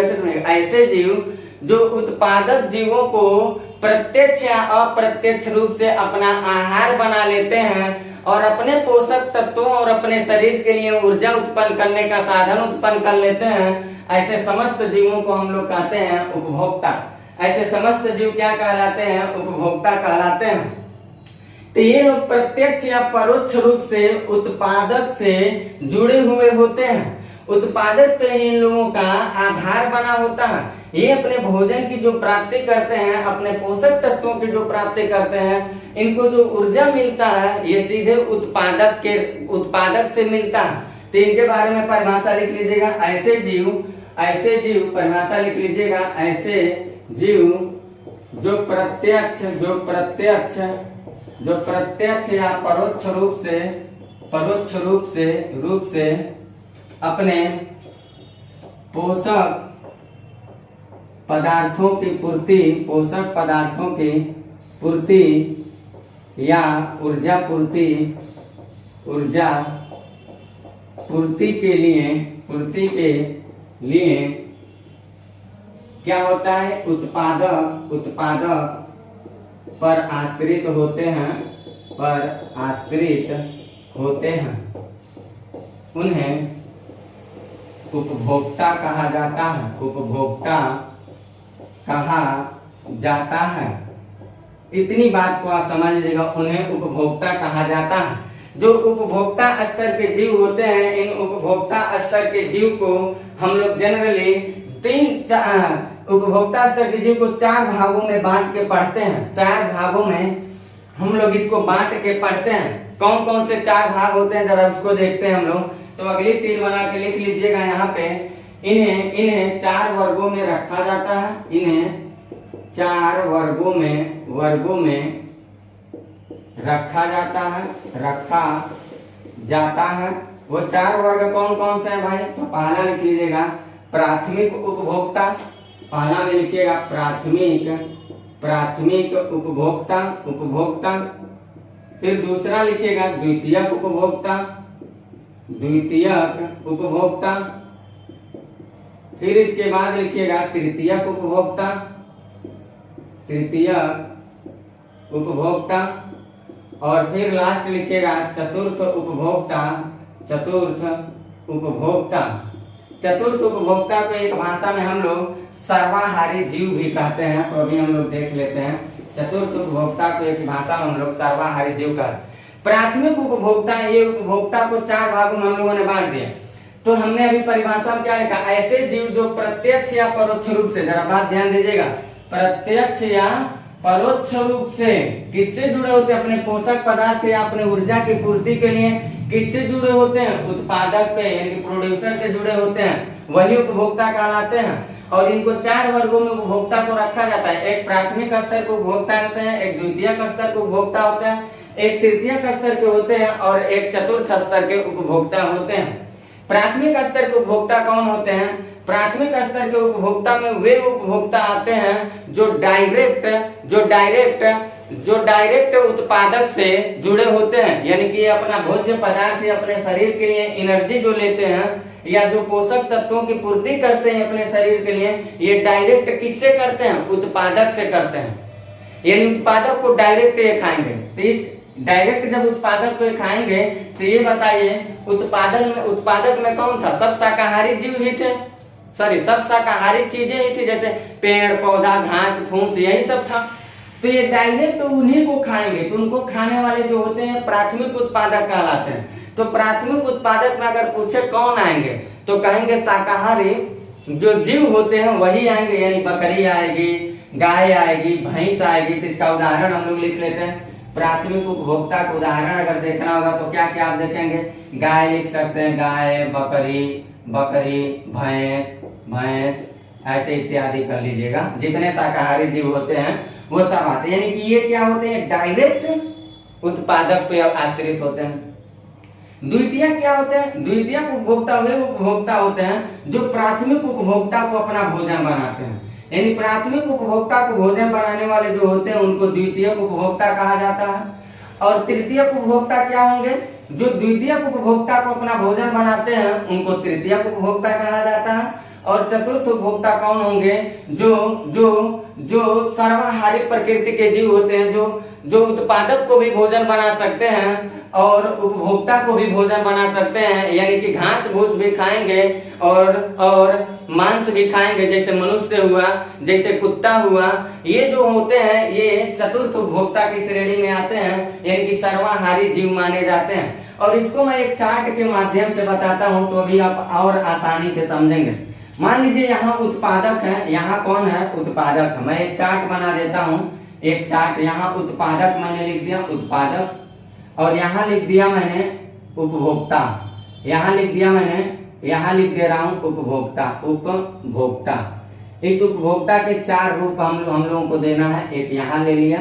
[SPEAKER 1] ऐसे जीव जो उत्पादक जीवों को प्रत्यक्ष या अप्रत्यक्ष रूप से अपना आहार बना लेते हैं और अपने पोषक तत्वों और अपने शरीर के लिए ऊर्जा उत्पन्न करने का साधन उत्पन्न कर लेते हैं, ऐसे समस्त जीवों को हम लोग कहते हैं उपभोक्ता। ऐसे समस्त जीव क्या कहलाते हैं? उपभोक्ता कहलाते हैं। तो ये लोग प्रत्यक्ष या परोक्ष रूप से उत्पादक से जुड़े हुए होते हैं। उत्पादक पे इन लोगों का आधार बना होता है। ये अपने भोजन की जो प्राप्ति करते हैं, अपने पोषक तत्वों की जो प्राप्ति करते हैं, इनको जो ऊर्जा मिलता है ये सीधे उत्पादक से मिलता है। तो इनके बारे में परिभाषा लिख लीजिएगा। ऐसे जीव परिभाषा लिख लीजिएगा। ऐसे जीव जो प्रत्यक्ष या परोक्ष रूप से अपने पोषक पदार्थों की पूर्ति या ऊर्जा पूर्ति के लिए क्या होता है? उत्पादक पर आश्रित होते हैं, उन्हें उपभोक्ता कहा जाता है। इतनी बात को आप समझ लीजिएगा, उन्हें उपभोक्ता कहा जाता है। जो उपभोक्ता स्तर के जीव होते हैं, इन उपभोक्ता स्तर के जीव को हम लोग जनरली उपभोक्ता स्तर के जीव को 4 भागों में बांट के पढ़ते हैं। 4 भागों में हम लोग इसको बांट के पढ़ते हैं। कौन कौन से 4 भाग होते हैं जरा उसको देखते हैं हम लोग। तो अगली तीर बना के लिख लीजिएगा यहाँ पे। इन्हें 4 वर्गों में रखा जाता है। इन्हें 4 वर्गों में रखा जाता है। वो 4 वर्ग कौन कौन से हैं भाई? तो पहला लिख लीजिएगा प्राथमिक उपभोक्ता। पहला में लिखिएगा प्राथमिक उपभोक्ता। फिर दूसरा लिखिएगा द्वितीयक उपभोक्ता। फिर इसके बाद लिखिएगा तृतीयक उपभोक्ता। और फिर लास्ट लिखिएगा चतुर्थ उपभोक्ता को एक भाषा में हम लोग सर्वाहारी जीव भी कहते हैं। तो अभी हम लोग देख लेते हैं। चतुर्थ उपभोक्ता को एक भाषा में हम लोग सर्वाहारी जीव कहते हैं। प्राथमिक उपभोक्ता, ये उपभोक्ता को 4 भागों में हम लोगों ने बांट दिया। तो हमने अभी परिभाषा में क्या लिखा? ऐसे जीव जो प्रत्यक्ष या परोक्ष रूप से, जरा बात ध्यान दीजिएगा, प्रत्यक्ष या परोक्ष रूप से किससे जुड़े होते हैं? अपने पोषक पदार्थ या अपने ऊर्जा की पूर्ति के लिए किससे जुड़े होते हैं? उत्पादक पे यानी प्रोड्यूसर से जुड़े होते हैं, वही उपभोक्ता कहलाते हैं। और इनको 4 वर्गों में उपभोक्ता को रखा जाता है। एक प्राथमिक स्तर के उपभोक्ता होते हैं, एक द्वितीयक स्तर के उपभोक्ता होते हैं, एक तृतीयक स्तर के होते हैं और एक चतुर्थ स्तर के उपभोक्ता होते हैं। प्राथमिक स्तर के उपभोक्ता कौन होते हैं? प्राथमिक स्तर के उपभोक्ता में वे उपभोक्ता आते हैं जो डायरेक्ट उत्पादक से जुड़े होते हैं, यानी कि अपना भोज्य पदार्थ या अपने शरीर के लिए एनर्जी जो लेते हैं या जो पोषक तत्वों की पूर्ति करते हैं अपने शरीर के लिए, ये डायरेक्ट किससे करते हैं? उत्पादक से करते हैं। यानी उत्पादक को डायरेक्ट ये खाएंगे। तो इस डायरेक्ट जब उत्पादक को खाएंगे तो ये बताइए उत्पादक में कौन था? सब शाकाहारी जीव ही थे, सब शाकाहारी चीजें ही थी, जैसे पेड़ पौधा घास फूस यही सब था। तो ये डायरेक्ट उन्हीं को खाएंगे। तो उनको खाने वाले जो होते हैं प्राथमिक उत्पादक कहलाते हैं। तो प्राथमिक उत्पादक में अगर पूछे कौन आएंगे तो कहेंगे शाकाहारी जो जीव होते हैं वही आएंगे, यानी बकरी आएगी, गाय आएगी, भैंस आएगी। तो इसका उदाहरण हम लोग लिख लेते हैं। प्राथमिक उपभोक्ता का उदाहरण अगर देखना होगा तो क्या क्या आप देखेंगे? गाय लिख सकते हैं, गाय, बकरी, भैंस, ऐसे इत्यादि कर लीजिएगा। जितने शाकाहारी जीव होते हैं वो सब आते हैं, यानी कि ये क्या होते हैं, डायरेक्ट उत्पादक पे आश्रित होते हैं। द्वितीयक क्या होते हैं, द्वितीयक उपभोक्ता वे उपभोक्ता होते हैं जो प्राथमिक उपभोक्ता को अपना भोजन बनाते हैं। यानी प्राथमिक उपभोक्ता को भोजन बनाने वाले जो होते हैं उनको द्वितीयक उपभोक्ता कहा जाता है। और तृतीयक उपभोक्ता क्या होंगे, जो द्वितीयक उपभोक्ता को अपना भोजन बनाते हैं उनको तृतीयक उपभोक्ता कहा जाता है। और चतुर्थ उपभोक्ता कौन होंगे, जो जो जो सर्वाहारी प्रकृति के जीव होते हैं, जो उत्पादक को भी भोजन बना सकते हैं और उपभोक्ता को भी भोजन बना सकते हैं, यानी कि घास भूस भी खाएंगे और मांस भी खाएंगे, जैसे मनुष्य हुआ, जैसे कुत्ता हुआ। ये जो होते हैं ये चतुर्थ उपभोक्ता की श्रेणी में आते हैं, यानी कि सर्वाहारी जीव माने जाते हैं। और इसको मैं एक चार्ट के माध्यम से बताता हूं तो अभी आप और आसानी से समझेंगे। मान लीजिए यहाँ उत्पादक है, यहाँ कौन है, उत्पादक है। मैं एक चार्ट बना देता हूँ, एक चार्ट। यहाँ उत्पादक मैंने लिख दिया उत्पादक, और यहाँ लिख दिया मैंने उपभोक्ता, यहाँ लिख दिया मैंने, यहाँ लिख दे रहा हूँ उपभोक्ता, उपभोक्ता। इस उपभोक्ता के 4 रूप हम लोगों को देना है। एक यहाँ ले लिया,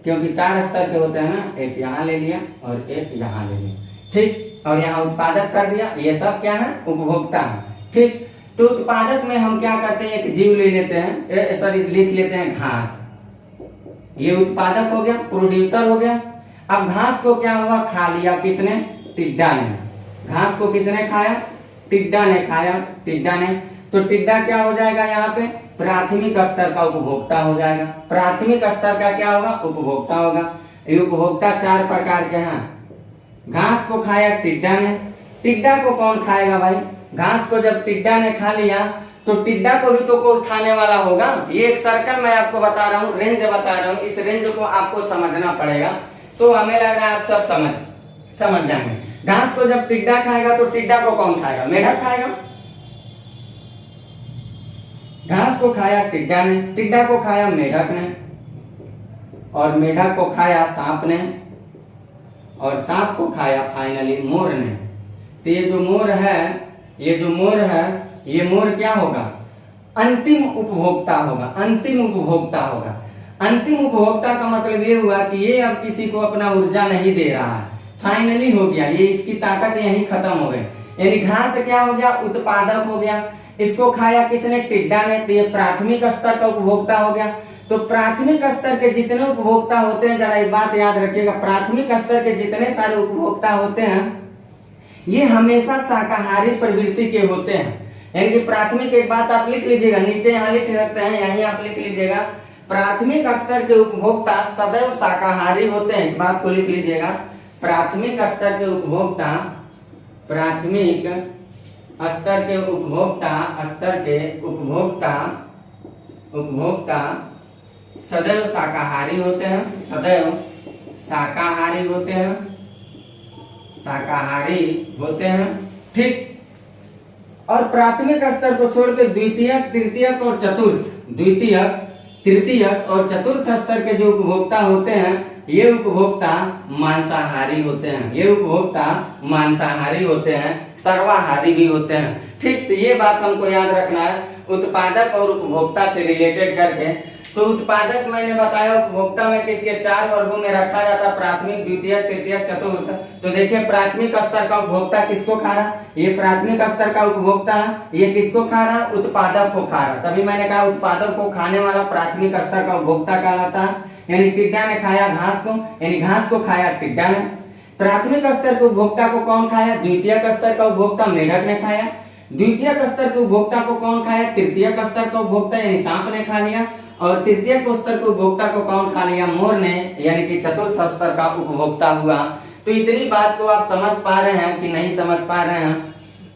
[SPEAKER 1] क्योंकि 4 स्तर के होते हैं ना, एक यहाँ ले लिया और एक यहाँ ले लिया, ठीक। और यहाँ उत्पादक कर दिया, ये सब क्या है, उपभोक्ता है, ठीक। तो उत्पादक में हम क्या करते हैं, एक जीव ले लेते हैं, सॉरी लिख लेते हैं घास। ये उत्पादक हो गया, प्रोड्यूसर हो गया। अब घास को क्या हुआ, खा लिया किसने, टिड्डा ने। घास को किसने खाया, टिड्डा ने खाया, टिड्डा ने। तो टिड्डा क्या हो जाएगा, यहाँ पे प्राथमिक स्तर का उपभोक्ता हो जाएगा। प्राथमिक स्तर का क्या होगा, उपभोक्ता होगा। ये उपभोक्ता 4 प्रकार के हैं। घास को खाया टिड्डा ने, टिड्डा को कौन खाएगा भाई, घास को जब टिड्डा ने खा लिया तो टिड्डा को भी तो कोई खाने वाला होगा। ये एक सर्कल मैं आपको बता रहा हूँ, रेंज बता रहा हूँ, इस रेंज को आपको समझना पड़ेगा। तो हमें लग रहा है आप सब समझ जाएंगे। घास को जब टिड्डा खाएगा तो टिड्डा को कौन खाएगा, मेढक खाएगा। घास को खाया टिड्डा ने, टिड्डा को खाया मेढक ने, और मेढक को खाया सांप ने, और सांप को खाया फाइनली मोर ने। तो ये जो मोर है, ये मोर क्या होगा, अंतिम उपभोक्ता होगा, अंतिम उपभोक्ता होगा। अंतिम उपभोक्ता का मतलब ये हुआ कि ये अब किसी को अपना ऊर्जा नहीं दे रहा है, फाइनली हो गया, ये इसकी ताकत यहीं खत्म हो गई। यानी घास क्या हो गया, उत्पादक हो गया। इसको खाया किसने, टिड्डा ने, तो ये प्राथमिक स्तर का उपभोक्ता हो गया। तो प्राथमिक स्तर के जितने उपभोक्ता होते हैं, जरा एक बात याद रखिएगा, प्राथमिक स्तर के जितने सारे उपभोक्ता होते हैं ये हमेशा शाकाहारी प्रवृत्ति के होते हैं। यानी कि प्राथमिक, एक बात आप लिख लीजिएगा, नीचे यहाँ लिख सकते हैं, यहीं आप लिख लीजिएगा, प्राथमिक स्तर के उपभोक्ता सदैव शाकाहारी होते हैं। इस बात को लिख लीजिएगा, प्राथमिक स्तर के उपभोक्ता, प्राथमिक स्तर के उपभोक्ता सदैव शाकाहारी होते हैं, सदैव शाकाहारी होते हैं, शाकाहारी होते हैं, ठीक। और प्राथमिक स्तर को छोड़ के द्वितीयक, तृतीयक और चतुर्थ, द्वितीयक, तृतीयक और चतुर्थ स्तर के जो उपभोक्ता होते हैं ये उपभोक्ता मांसाहारी होते हैं, ये उपभोक्ता मांसाहारी होते हैं, सर्वाहारी भी होते हैं, ठीक। तो ये बात हमको याद रखना है उत्पादक और उपभोक्ता से रिलेटेड करके। तो उत्पादक मैंने बताया उपभोक्ता में किसके 4 वर्गों में रखा जाता, प्राथमिक, द्वितीयक, तृतीयक, चतुर्थ। तो देखिए प्राथमिक स्तर का उपभोक्ता किसको खा रहा, ये प्राथमिक स्तर का उपभोक्ता है, ये किसको खा रहा, उत्पादक को खा रहा। तभी मैंने कहा उत्पादक को खाने वाला प्राथमिक स्तर का उपभोक्ता कहलाता है। यानी टिड्डा ने खाया घास को, यानी घास को खाया टिड्डा ने। प्राथमिक स्तर के उपभोक्ता को कौन खाया, द्वितीयक स्तर का उपभोक्ता मेढक ने खाया। द्वितीयक स्तर के उपभोक्ता को कौन खाया, तृतीयक स्तर का उपभोक्ता यानी सांप ने खा लिया। और तृतीयक स्तर के उपभोक्ता को कौन खा लिया, मोर ने, यानी कि चतुर्थ स्तर का उपभोक्ता हुआ। तो इतनी बात को आप समझ पा रहे हैं कि नहीं समझ पा रहे हैं,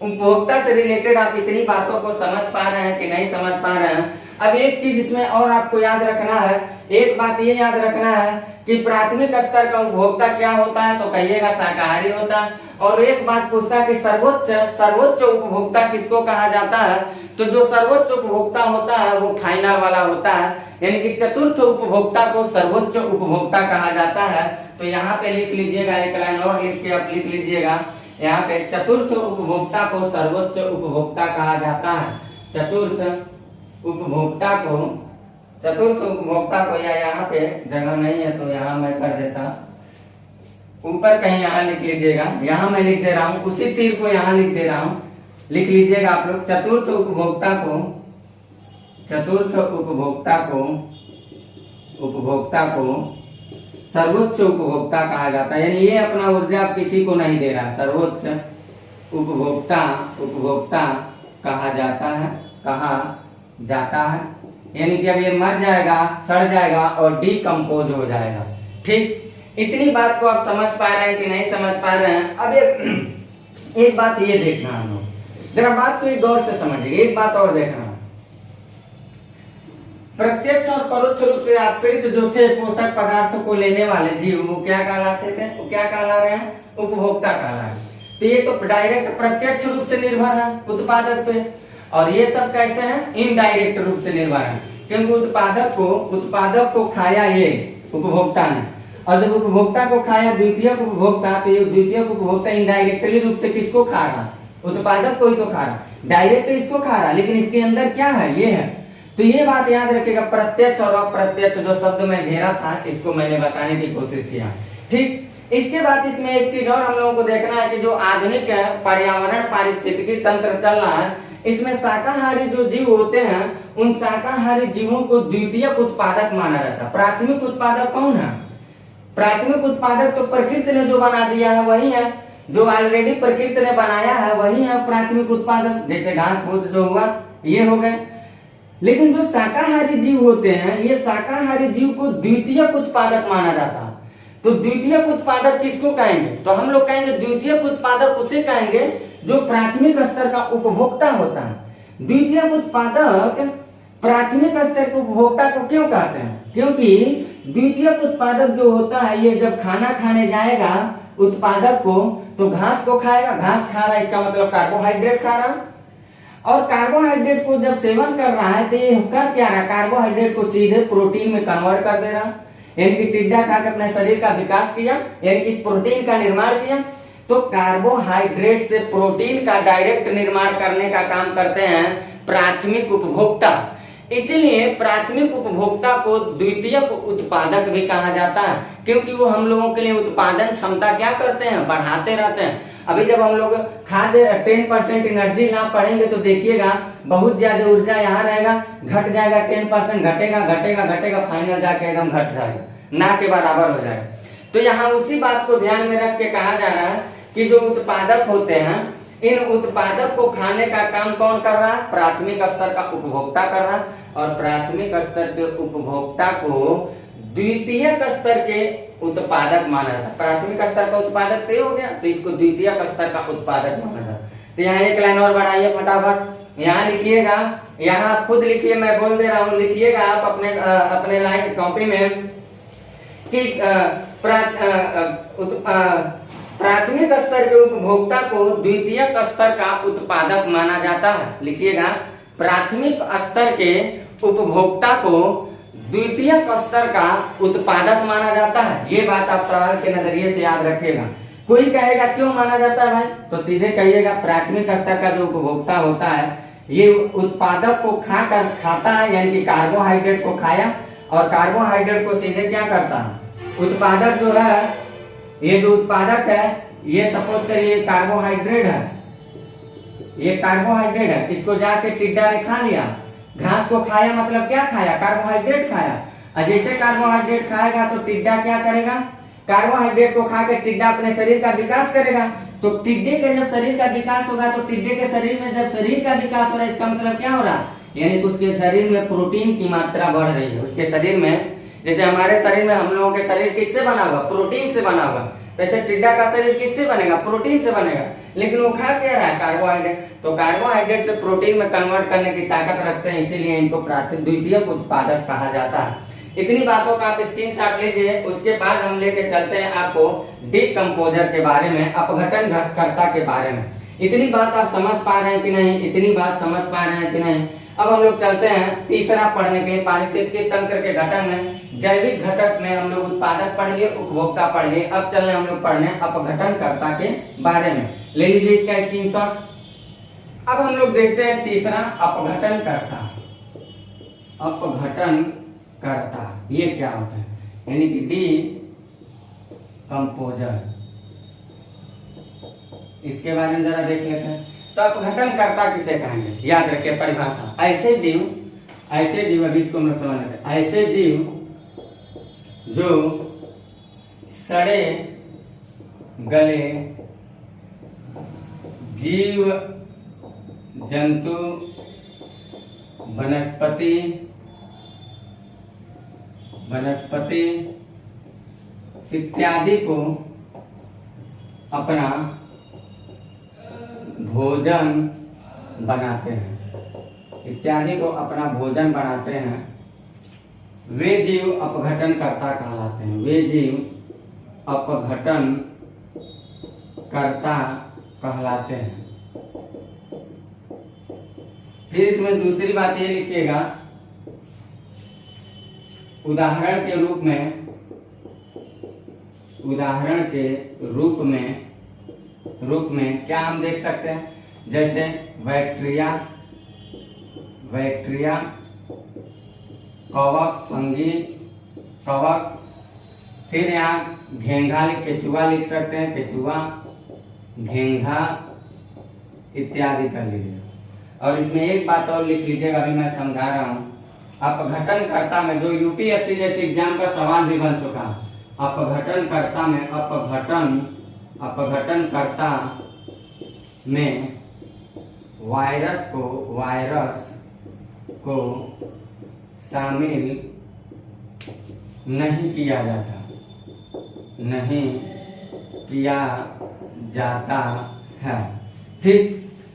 [SPEAKER 1] उपभोक्ता से रिलेटेड आप इतनी बातों को समझ पा रहे हैं कि नहीं समझ पा रहे हैं। अब एक चीज इसमें और आपको याद रखना है, एक बात ये याद रखना है कि प्राथमिक स्तर का उपभोक्ता क्या होता है, तो कहिएगा शाकाहारी होता है। और एक बात पूछता है कि सर्वोच्च उपभोक्ता किसको कहा जाता है, तो जो सर्वोच्च उपभोक्ता होता है वो फाइनल वाला होता है, यानी कि चतुर्थ उपभोक्ता को सर्वोच्च उपभोक्ता कहा जाता है। तो यहाँ पे लिख लीजिएगा, एक लाइन और लिख के आप लिख लीजिएगा, यहाँ पे चतुर्थ उपभोक्ता को सर्वोच्च उपभोक्ता कहा जाता है, चतुर्थ उपभोक्ता को, चतुर्थ उपभोक्ता को, या यहाँ पे जगह नहीं है तो यहाँ मैं कर देता, ऊपर कहीं यहाँ लिख लीजिएगा, यहाँ मैं लिख दे रहा हूँ, उसी तीर को यहाँ लिख दे रहा हूँ, लिख लीजिएगा आप लोग। चतुर्थ उपभोक्ता को, चतुर्थ उपभोक्ता को सर्वोच्च उपभोक्ता कहा जाता है। यानी ये अपना ऊर्जा किसी को नहीं दे रहा, सर्वोच्च उपभोक्ता कहा जाता है। यानी कि अब ये मर जाएगा, सड़ जाएगा और डीकम्पोज हो जाएगा। ठीक, इतनी बात को आप समझ पा रहे हैं कि नहीं समझ पा रहे हैं? अब एक बात ये देखना, हम लोग जरा बात को एक गौर से समझिए। एक बात और देखना, प्रत्यक्ष और परोक्ष रूप से आश्रित जो थे पोषक पदार्थों को लेने वाले जीव, वो क्या कहलाते थे? वो क्या कहला रहे हैं? उपभोक्ता कहला रहे हैं। तो ये तो डायरेक्ट प्रत्यक्ष रूप से निर्भर है उत्पादक पे, और ये सब कैसे हैं? इनडायरेक्ट रूप से निर्भर है, क्योंकि उत्पादक को खाया ये उपभोक्ता ने, और जब उपभोक्ता को खाया द्वितीयक उपभोक्ता, तो ये द्वितीयक उपभोक्ता इनडायरेक्टली रूप से किसको खा रहा? उत्पादक को ही तो खा रहा, डायरेक्ट इसको खा रहा, लेकिन इसके अंदर क्या है? ये है। तो ये बात याद रखिएगा, प्रत्यक्ष और अप्रत्यक्ष जो शब्द में घेरा था, इसको मैंने बताने की कोशिश किया। ठीक, इसके बाद इसमें एक चीज और हम लोगों को देखना है कि जो आधुनिक पर्यावरण पारिस्थितिकी तंत्र चल रहा है, इसमें शाकाहारी जो जीव होते हैं, उन शाकाहारी जीवों को द्वितीयक उत्पादक माना जाता है। प्राथमिक उत्पादक कौन है? प्राथमिक उत्पादक तो प्रकृति ने जो बना दिया है वही है, जो ऑलरेडी प्रकृति ने बनाया है वही है प्राथमिक उत्पादक। जैसे घास फूस जो हुआ ये हो गए। लेकिन जो शाकाहारी जीव होते हैं, ये शाकाहारी जीव को द्वितीयक उत्पादक माना जाता है। तो द्वितीयक उत्पादक किसको कहेंगे? तो हम लोग कहेंगे द्वितीयक उत्पादक उसे कहेंगे जो प्राथमिक स्तर का उपभोक्ता होता है। द्वितीयक उत्पादक प्राथमिक स्तर के उपभोक्ता को क्यों कहते हैं? क्योंकि द्वितीयक उत्पादक जो होता है, ये जब खाना खाने जाएगा उत्पादक को, तो घास को खाएगा। घास खा रहा है, इसका मतलब कार्बोहाइड्रेट खा रहा, और कार्बोहाइड्रेट को जब सेवन कर रहा है तो ये कर क्या रहा? कार्बोहाइड्रेट को सीधे प्रोटीन में कन्वर्ट कर दे रहा। यानी कि टिड्डा खा के अपने शरीर का विकास किया, यानी कि प्रोटीन का निर्माण किया। तो कार्बोहाइड्रेट से प्रोटीन का डायरेक्ट निर्माण करने का काम करते हैं प्राथमिक उपभोक्ता। इसीलिए प्राथमिक उपभोक्ता को द्वितीयक उत्पादक भी कहा जाता है, क्योंकि वो हम लोगों के लिए उत्पादन क्षमता क्या करते हैं? बढ़ाते रहते हैं। अभी जब हम लोग खाद्य 10% एनर्जी ना पढ़ेंगे तो देखिएगा बहुत ज्यादा ऊर्जा यहाँ रहेगा, घट जाएगा 10%, घटेगा, फाइनल जाके एकदम घट जाएगा, ना के बराबर हो जाएगा। तो यहाँ उसी बात को ध्यान में रख के कहा जा रहा है कि जो उत्पादक होते हैं, इन उत्पादक को खाने का काम कौन कर रहा है? प्राथमिक स्तर का उपभोक्ता कर रहा है, और प्राथमिक स्तर के उपभोक्ता को द्वितीयक स्तर के उत्पादक माना जाता है। प्राथमिक स्तर का उत्पादक तो हो गया, तो इसको द्वितीयक स्तर का उत्पादक माना जाता है। तो यहाँ एक लाइन और बढ़ाइए फटाफट, यहाँ लिखिएगा, यहाँ आप खुद लिखिए, मैं बोल दे रहा हूँ, लिखिएगा आप अपने लाइन कॉपी में कि प्राथमिक स्तर के उपभोक्ता को द्वितीयक स्तर का उत्पादक माना जाता है। लिखिएगा, प्राथमिक स्तर के उपभोक्ता को द्वितीयक स्तर का उत्पादक माना जाता है। ये बात आप सवाल के नजरिए से याद रखिएगा। कोई कहेगा क्यों माना जाता है भाई, तो सीधे कहिएगा प्राथमिक स्तर का जो उपभोक्ता होता है, ये उत्पादक को खाता है, यानी कि कार्बोहाइड्रेट को खाया, और कार्बोहाइड्रेट को सीधे क्या करता है? उत्पादक जो है, ये जो उत्पादक है, ये सपोज करिए कार्बोहाइड्रेट है, ये कार्बोहाइड्रेट है, इसको जाके टिड्डा ने खा लिया। घास को खाया मतलब क्या खाया? कार्बोहाइड्रेट खाया। और जैसे कार्बोहाइड्रेट खाएगा तो टिड्डा क्या करेगा? कार्बोहाइड्रेट को खा के टिड्डा अपने शरीर का विकास करेगा। तो टिड्डे के जब शरीर का विकास होगा, तो टिड्डे के शरीर में जब शरीर का विकास हो रहा है, इसका मतलब क्या हो रहा? यानी कि उसके शरीर में प्रोटीन की मात्रा बढ़ रही है। उसके शरीर में, जैसे हमारे शरीर में, हम लोगों के शरीर किससे बना हुआ? प्रोटीन से बना हुआ। वैसे टिड्डा का शरीर किससे बनेगा? प्रोटीन से बनेगा। लेकिन वो खा क्या रहा है? कार्बोहाइड्रेट। तो कार्बोहाइड्रेट से प्रोटीन में कन्वर्ट करने की ताकत रखते हैं, इसीलिए इनको द्वितीयक उत्पादक कहा जाता है। इतनी बातों का आप स्क्रीनशॉट लीजिए। उसके बाद हम लेके चलते हैं आपको डीकम्पोजर के बारे में, अपघटन कर्ता के बारे में। इतनी बात आप समझ पा रहे हैं कि नहीं? इतनी बात समझ पा रहे हैं कि नहीं? अब हम लोग चलते हैं तीसरा पढ़ने के, पारिस्थितिकी तंत्र के घटक में। जैविक घटक में हम लोग उत्पादक पढ़ लिए, उपभोक्ता पढ़ लिए। अब चल रहे हम लोग पढ़ने अपघटन कर्ता के बारे में। ले लीजिए इसका स्क्रीनशॉट। अब हम लोग देखते हैं तीसरा अपघटन कर्ता। अपघटन करता, ये क्या होता है, यानी कि डी कंपोजर। इसके बारे में जरा देख लेते हैं। तो अपघटन करता किसे कहेंगे, याद रखिए परिभाषा, ऐसे जीव अभी इसको हम लोग समझ लेते हैं, ऐसे जीव जो सड़े गले जीव जंतु वनस्पति इत्यादि को अपना भोजन बनाते हैं, इत्यादि को अपना भोजन बनाते हैं, वे जीव अपघटन करता कहलाते हैं, वे जीव अपघटन करता कहलाते हैं। फिर इसमें दूसरी बात ये लिखिएगा, उदाहरण के रूप में क्या हम देख सकते हैं, जैसे बैक्टीरिया, कवक, फंगी, कवक, फिर यहाँ घेंघा, केचुआ लिख सकते हैं, केचुआ, घेंघा इत्यादि कर लीजिए। और इसमें एक बात और लिख लीजिएगा, अभी मैं समझा रहा हूं, अपघटन कर्ता में जो यूपीएससी जैसे एग्जाम का सवाल भी बन चुका, अपघटन कर्ता में अपघटन कर्ता में वायरस को शामिल नहीं किया जाता है। ठीक,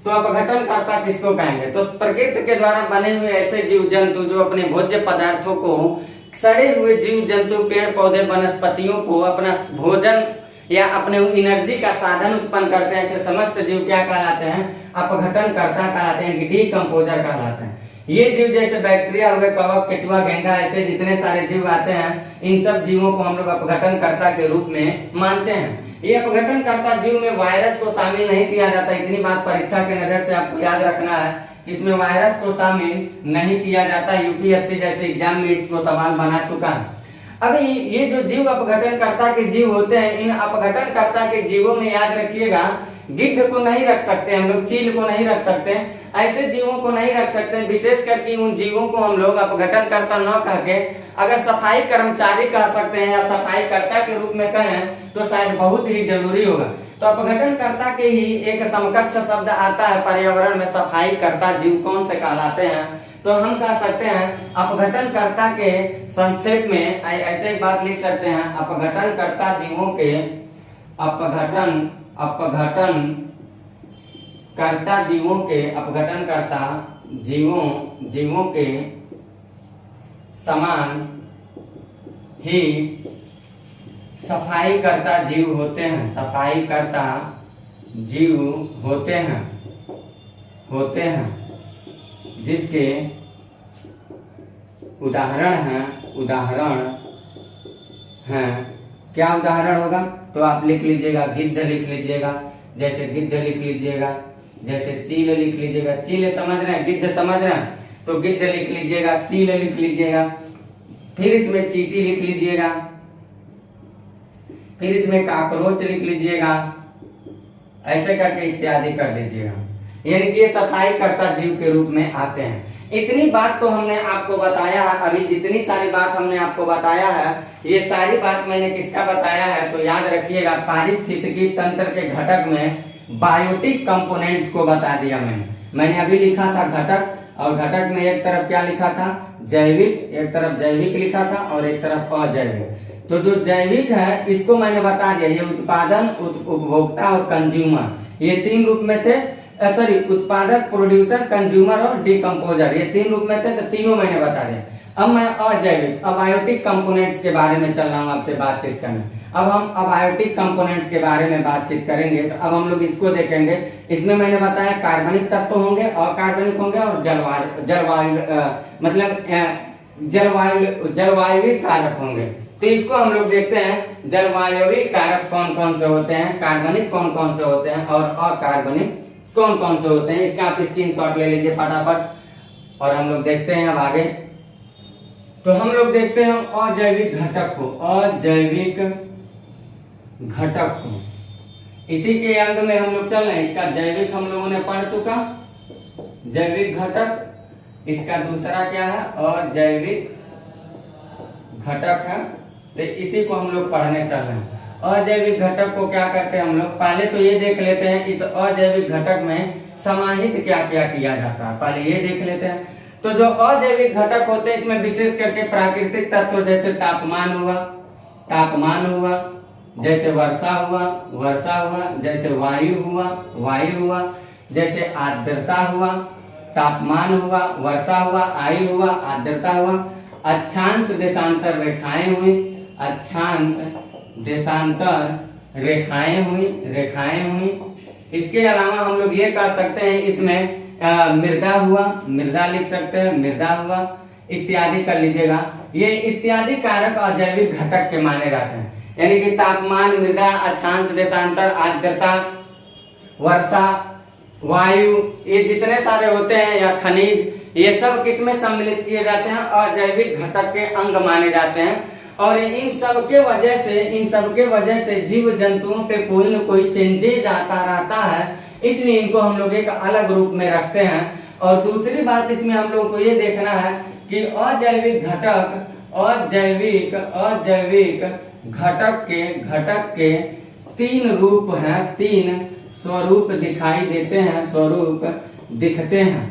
[SPEAKER 1] तो अपघटन कर्ता किसको कहेंगे, तो प्रकृति के द्वारा बने हुए ऐसे जीव जंतु जो अपने भोज्य पदार्थों को, सड़े हुए जीव जंतु, पेड़ पौधे, वनस्पतियों को अपना भोजन या अपने एनर्जी का साधन उत्पन्न करते हैं, ऐसे समस्त जीव क्या कहलाते हैं, अपघटन कर्ता कहलाते हैं, डीकंपोजर कहलाते हैं। ये जीव जैसे बैक्टीरिया हुए, कवक, केचुआ, घेंघा, ऐसे जितने सारे जीव आते हैं, इन सब जीवों को हम लोग अपघटन कर्ता के रूप में मानते हैं। ये अपघटन कर्ता जीव में वायरस को शामिल नहीं किया जाता, इतनी बात परीक्षा के नजर से आपको याद रखना है, इसमें वायरस को शामिल नहीं किया जाता। यूपीएससी जैसे एग्जाम में इसको सवाल बना चुका है। अभी ये जो जीव अपघटन कर्ता के जीव होते हैं, इन अपघटन कर्ता के जीवों में याद रखिएगा, गिद्ध को नहीं रख सकते हम लोग, चील को नहीं रख सकते, ऐसे जीवों को नहीं रख सकते। विशेष करके उन जीवों को हम लोग अपघटन कर्ता न कह के अगर सफाई कर्मचारी कह सकते हैं या सफाई कर्ता के रूप में कहें तो शायद बहुत ही जरूरी होगा। तो अपघटन कर्ता के ही एक समकक्ष शब्द आता है पर्यावरण में, सफाई कर्ता जीव कौन से कहलाते हैं, तो हम कह सकते हैं अपघटन कर्ता के संक्षेप में ऐसे एक बात लिख सकते हैं, अपघटन कर्ता जीवों के अपघटन कर्ता जीवों के समान ही सफाई कर्ता जीव होते हैं, सफाई कर्ता जीव होते हैं, जिसके उदाहरण हैं, क्या उदाहरण होगा, तो आप लिख लीजिएगा, गिद्ध लिख लीजिएगा, जैसे गिद्ध लिख लीजिएगा, जैसे चील लिख लीजिएगा, चील समझ रहे हैं, गिद्ध समझ रहे हैं, तो गिद्ध लिख लीजिएगा, चील लिख लीजिएगा, फिर इसमें चींटी लिख लीजिएगा, फिर इसमें काकरोच लिख लीजिएगा, ऐसे करके इत्यादि कर दीजिएगा, यानी कि ये सफाई कर्ता जीव के रूप में आते हैं। इतनी बात तो हमने आपको बताया है, अभी जितनी सारी बात हमने आपको बताया है, ये सारी बात मैंने किसका बताया है, तो याद रखिएगा पारिस्थितिकी तंत्र के घटक में बायोटिक कंपोनेंट्स को बता दिया मैंने अभी लिखा था घटक, और घटक में एक तरफ क्या लिखा था, जैविक, एक तरफ जैविक लिखा था और एक तरफ अजैविक। तो जो जैविक है इसको मैंने बता दिया, ये उत्पादन, उपभोक्ता और कंज्यूमर, ये तीन रूप में थे, सॉरी उत्पादक, प्रोड्यूसर, कंज्यूमर और डिकम्पोजर, ये तीन रूप में थे, तो तीनों मैंने बता दिया। अब मैं अजैविक अबायोटिक कंपोनेंट्स के बारे में चल रहा हूँ आपसे बातचीत करने। अब हम अबायोटिक कंपोनेंट्स के बारे में बातचीत करेंगे, तो अब हम लोग इसको देखेंगे। इसमें मैंने बताया कार्बनिक तत्व होंगे, अकार्बनिक होंगे और जलवायु कारक होंगे। तो इसको हम लोग देखते हैं, जलवायु कारक कौन कौन से होते हैं, कार्बनिक कौन कौन से होते हैं और अकार्बनिक कौन कौन से होते हैं। इसका आप स्क्रीनशॉट ले लीजिए फटाफट, और हम लोग देखते हैं अब आगे। तो हम लोग देखते हैं अजैविक घटक को, अजैविक घटक को इसी के अंग में हम लोग चल रहे हैं। इसका जैविक हम लोगों ने पढ़ चुका, जैविक घटक। इसका दूसरा क्या है, अजैविक घटक है। तो इसी को हम लोग पढ़ने चल रहे हैं। अजैविक घटक को क्या करते हैं हम लोग, पहले तो ये देख लेते हैं इस अजैविक घटक में समाहित क्या क्या किया जाता है, पहले ये देख लेते हैं। तो जो अजैविक घटक होते हैं इसमें विशेष करके प्राकृतिक तत्व जैसे तापमान हुआ, तापमान हुआ, जैसे वर्षा हुआ, वर्षा हुआ, जैसे वायु हुआ, वायु हुआ, जैसे आर्द्रता हुआ, तापमान हुआ, वर्षा हुआ, आयु हुआ, आर्द्रता हुआ, अक्षांश देशांतर रेखाएं हुई, अक्षांश देशांतर रेखाएं हुई, रेखाएं हुई। इसके अलावा हम लोग ये कह सकते हैं इसमें मृदा हुआ, मृदा लिख सकते हैं, मृदा हुआ इत्यादि कर लीजिएगा। ये इत्यादि कारक अजैविक घटक के माने जाते हैं, यानी कि तापमान, मृदा, अक्षांश देशांतर, आर्द्रता, वर्षा, वायु, ये जितने सारे होते हैं या खनिज, ये सब किसमें सम्मिलित किए जाते हैं, अजैविक घटक के अंग माने जाते हैं। और इन सब के वजह से जीव जंतुओं पे कोई न कोई चेंजेज आता रहता है, इसलिए इनको हम लोग एक अलग रूप में रखते हैं। और दूसरी बात इसमें हम लोग को ये देखना है कि अजैविक घटक के तीन रूप हैं, तीन स्वरूप दिखाई देते हैं, स्वरूप दिखते हैं।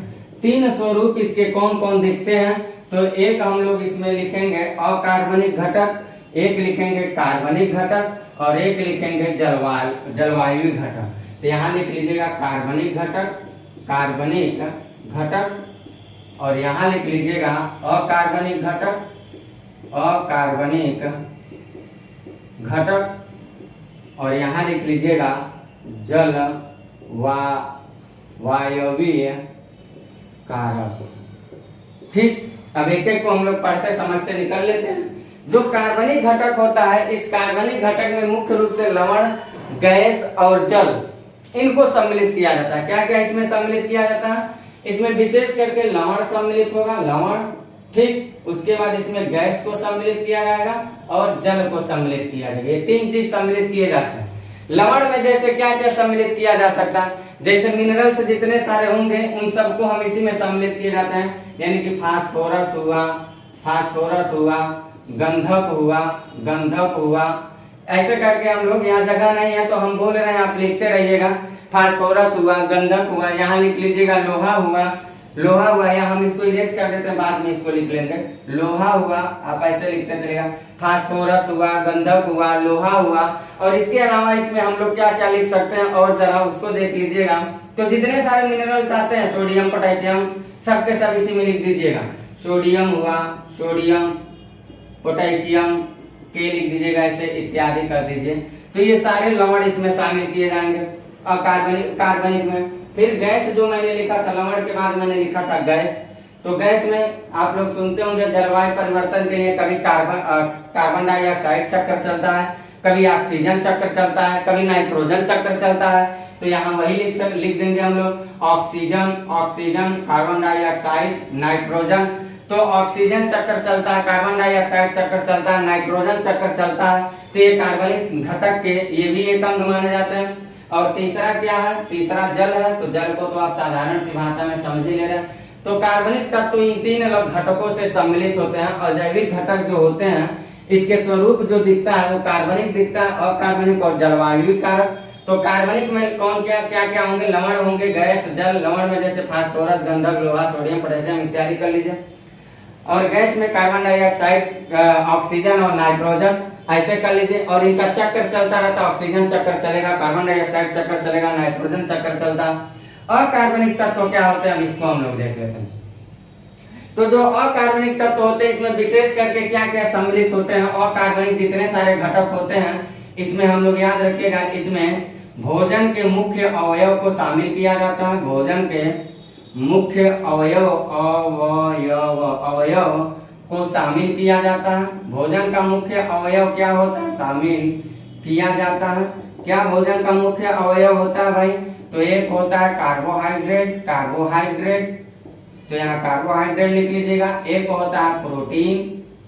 [SPEAKER 1] तीन स्वरूप इसके कौन कौन दिखते हैं, तो एक हम लोग इसमें लिखेंगे अकार्बनिक घटक, एक लिखेंगे कार्बनिक घटक और एक लिखेंगे जलवायु घटक। तो यहाँ लिख लीजिएगा कार्बनिक घटक, कार्बनिक घटक, और यहाँ लिख लीजिएगा अकार्बनिक घटक, अकार्बनिक घटक, और यहाँ लिख लीजिएगा वायवीय कारक। ठीक, अब एक एक को हम लोग पढ़ते समझते निकल लेते हैं। जो कार्बनिक घटक होता है, इस कार्बनिक घटक में मुख्य रूप से लवण, गैस और जल, इनको सम्मिलित किया जाता है। क्या क्या इसमें सम्मिलित किया जाता है, इसमें विशेष करके लवण सम्मिलित होगा, लवण। ठीक, उसके बाद इसमें गैस को सम्मिलित किया जाएगा और जल को सम्मिलित किया जाएगा। ये तीन चीज सम्मिलित किए जाते हैं। लवण में जैसे क्या क्या सम्मिलित किया जा सकता है, जैसे मिनरल्स जितने सारे होंगे उन सबको हम इसी में सम्मिलित किए जाते हैं, यानी कि फास्फोरस हुआ, फास्फोरस हुआ, गंधक हुआ, ऐसे करके हम लोग, यहाँ जगह नहीं है तो हम बोल रहे हैं, आप लिखते रहिएगा। फास्फोरस हुआ, गंधक हुआ, यहाँ लिख लीजिएगा लोहा हुआ, लोहा हुआ, या हम इसको इरेज कर देते हैं, बाद में इसको लिख लेंगे। लोहा हुआ, आप ऐसे लिखते चलेगा, फास्फोरस हुआ, गंधक हुआ, लोहा हुआ। और इसके अलावा इसमें हम लोग क्या क्या लिख सकते हैं, और जरा उसको देख लीजिएगा। तो जितने सारे मिनरल्स आते हैं, सोडियम, पोटेशियम, सबके सब इसी में लिख दीजिएगा। सोडियम हुआ, सोडियम, पोटेशियम के लिख दीजिएगा, ऐसे इत्यादि कर दीजिए। तो ये सारे लवण इसमें शामिल किए जाएंगे। और कार्बनिक में फिर गैस, जो मैंने लिखा था लवण के बाद मैंने लिखा था गैस। तो गैस में आप लोग सुनते होंगे जलवायु परिवर्तन के लिए कभी कार्बन डाइऑक्साइड चक्र चलता है, कभी ऑक्सीजन चक्र चलता है, कभी नाइट्रोजन चक्र चलता है। तो यहाँ वही लिख देंगे हम लोग, ऑक्सीजन, कार्बन डाइऑक्साइड, नाइट्रोजन। तो ऑक्सीजन चक्र चलता है, कार्बन डाइऑक्साइड चक्र चलता है, नाइट्रोजन चक्र चलता है। तो ये कार्बनिक घटक के ये भी एक अंग माने जाते हैं। और तीसरा क्या है, तीसरा जल है। तो जल को तो आप साधारण सी भाषा में समझ ही ले रहे हैं। तो कार्बनिक तत्व इन तीन घटकों से सम्मिलित होते हैं। अजैविक घटक जो होते हैं, इसके स्वरूप जो दिखता है वो कार्बनिक दिखता है, अकार्बनिक और जलवायु कारक। तो कार्बनिक में कौन क्या क्या क्या होंगे, लवण होंगे, गैस, जल। लवण में जैसे फास्फोरस, गंधक, लोहा, सोडियम, पोटेशियम इत्यादि कर लीजिए। और गैस में कार्बन डाइऑक्साइड, ऑक्सीजन और नाइट्रोजन, ऐसे कर लीजिए। और इनका चक्र चलता रहता, ऑक्सीजन चक्र चलेगा, कार्बन डाइऑक्साइड चक्र चलेगा, नाइट्रोजन चक्र चलता। अकार्बनिक तत्व क्या होते हैं, अब इसको हम लोग देख लेते हैं। तो जो अकार्बनिक तत्व होते हैं इसमें विशेष करके क्या क्या सम्मिलित होते हैं। अकार्बनिक जितने सारे घटक होते हैं इसमें हम लोग याद रखिएगा, इसमें भोजन के मुख्य अवयव को शामिल किया जाता है। भोजन के मुख्य अवयव को शामिल किया जाता है। भोजन का मुख्य अवयव क्या होता है, शामिल किया जाता है। क्या भोजन का मुख्य अवयव होता है भाई, तो एक होता है कार्बोहाइड्रेट। तो यहाँ कार्बोहाइड्रेट लिख लीजिएगा। एक होता है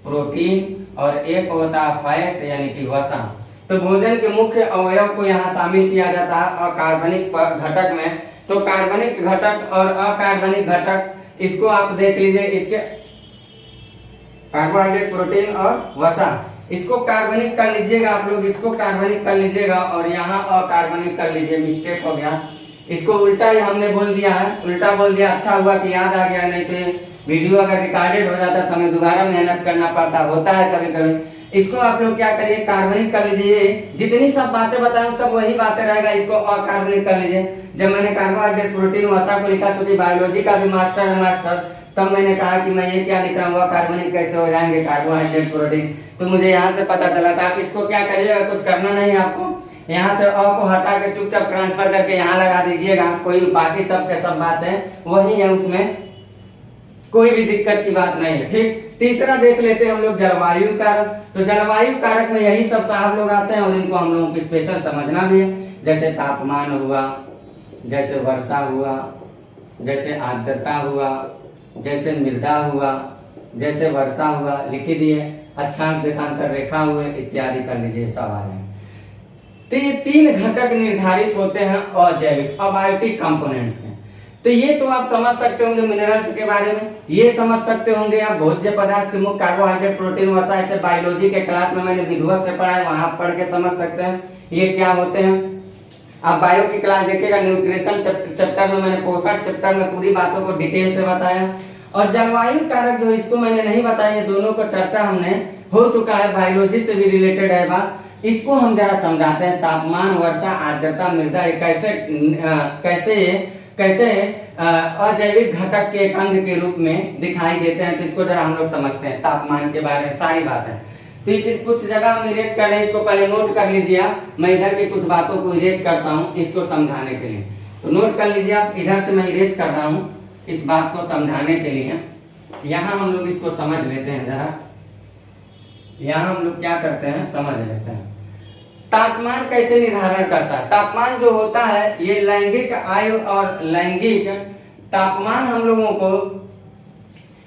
[SPEAKER 1] प्रोटीन और एक होता है फैट यानी कि वसा। तो भोजन के मुख्य अवयव को यहाँ शामिल किया जाता है अकार्बनिक घटक में। तो कार्बनिक घटक और अकार्बनिक घटक इसको आप देख लीजिए, इसके कार्बोहाइड्रेट, प्रोटीन और वसा, इसको कार्बनिक कर लीजिएगा आप लोग, इसको कार्बनिक कर लीजिएगा और यहाँ अकार्बनिक कर लीजिए, मिस्टेक हो गया, इसको उल्टा ही हमने बोल दिया है, उल्टा बोल दिया। अच्छा हुआ कि याद आ गया, नहीं तो वीडियो अगर रिकॉर्डेड हो जाता तो हमें दोबारा मेहनत करना पड़ता, होता है कभी कभी। इसको आप लोग क्या करिए, कार्बनिक कर लीजिए। जितनी सब बातें बताऊं सब वही बातें रहेगा, इसको अकार्बनिक कर लीजिए। जब मैंने कार्बोहाइड्रेट, प्रोटीन, वसा को लिखा, क्योंकि बायोलॉजी का भी मास्टर है मास्टर, तब मैंने कहा कि मैं ये क्या लिख रहा हूँ, कार्बनिक कैसे हो जाएंगे कार्बोहाइड्रेट, प्रोटीन। तो मुझे यहाँ से पता चला था। आप इसको क्या करिएगा, कुछ करना नहीं है आपको, यहाँ से अ को हटा के चुपचाप ट्रांसफर करके यहाँ लगा दीजिएगा। कोई बाकी सब के सब बातें वही है, उसमें कोई भी दिक्कत की बात नहीं है। ठीक, तीसरा देख लेते हैं हम लोग जलवायु कारक। तो जलवायु कारक में यही सब साहब लोग आते हैं और इनको हम लोगों को स्पेशल समझना भी है। जैसे तापमान हुआ, जैसे वर्षा हुआ, जैसे आर्द्रता हुआ, जैसे मृदा हुआ, जैसे वर्षा हुआ, लिख दिए, अक्षांश देशांतर रेखा हुए इत्यादि कर लीजिए, सब आ रहे हैं। तो ये तीन घटक निर्धारित होते हैं अजैविक अबायोटिक कंपोनेंट्स में। तो ये तो आप समझ सकते होंगे मिनरल्स के बारे में, ये समझ सकते होंगे आप भोज्य पदार्थ के मुख्य कार्बोहाइड्रेट, प्रोटीन, वसा, ऐसे बायोलॉजी के क्लास में मैंने विधिवत से पढ़ा है, वहां पढ़ के समझ सकते हैं ये क्या होते हैं। आप बायो की क्लास देखिएगा, न्यूट्रिशन चैप्टर में मैंने पोषण चैप्टर में पूरी बातों को डिटेल से बताया। और जलवायु कारक जो इसको मैंने नहीं बताया, ये दोनों को चर्चा हमने हो चुका है, बायोलॉजी से भी रिलेटेड है बात। इसको हम जरा समझाते हैं। तापमान, वर्षा, आर्द्रता, मृदा कैसे अजैविक घटक के एक अंग के रूप में दिखाई देते हैं। तो इसको जरा हम लोग समझते हैं, तापमान के बारे में सारी बातें। तो ये कुछ जगह हम इरेज कर रहे हैं, इसको पहले नोट कर लीजिए आप। मैं इधर की कुछ बातों को इरेज करता हूँ इसको समझाने के लिए, तो नोट कर लीजिए आप। इधर से मैं इरेज कर रहा हूँ इस बात को समझाने के लिए। यहाँ हम लोग इसको समझ लेते हैं जरा, यहाँ हम लोग क्या करते हैं समझ लेते हैं। तापमान कैसे निर्धारण करता है? तापमान जो होता है ये लैंगिक आयु और लैंगिक तापमान हम लोगों को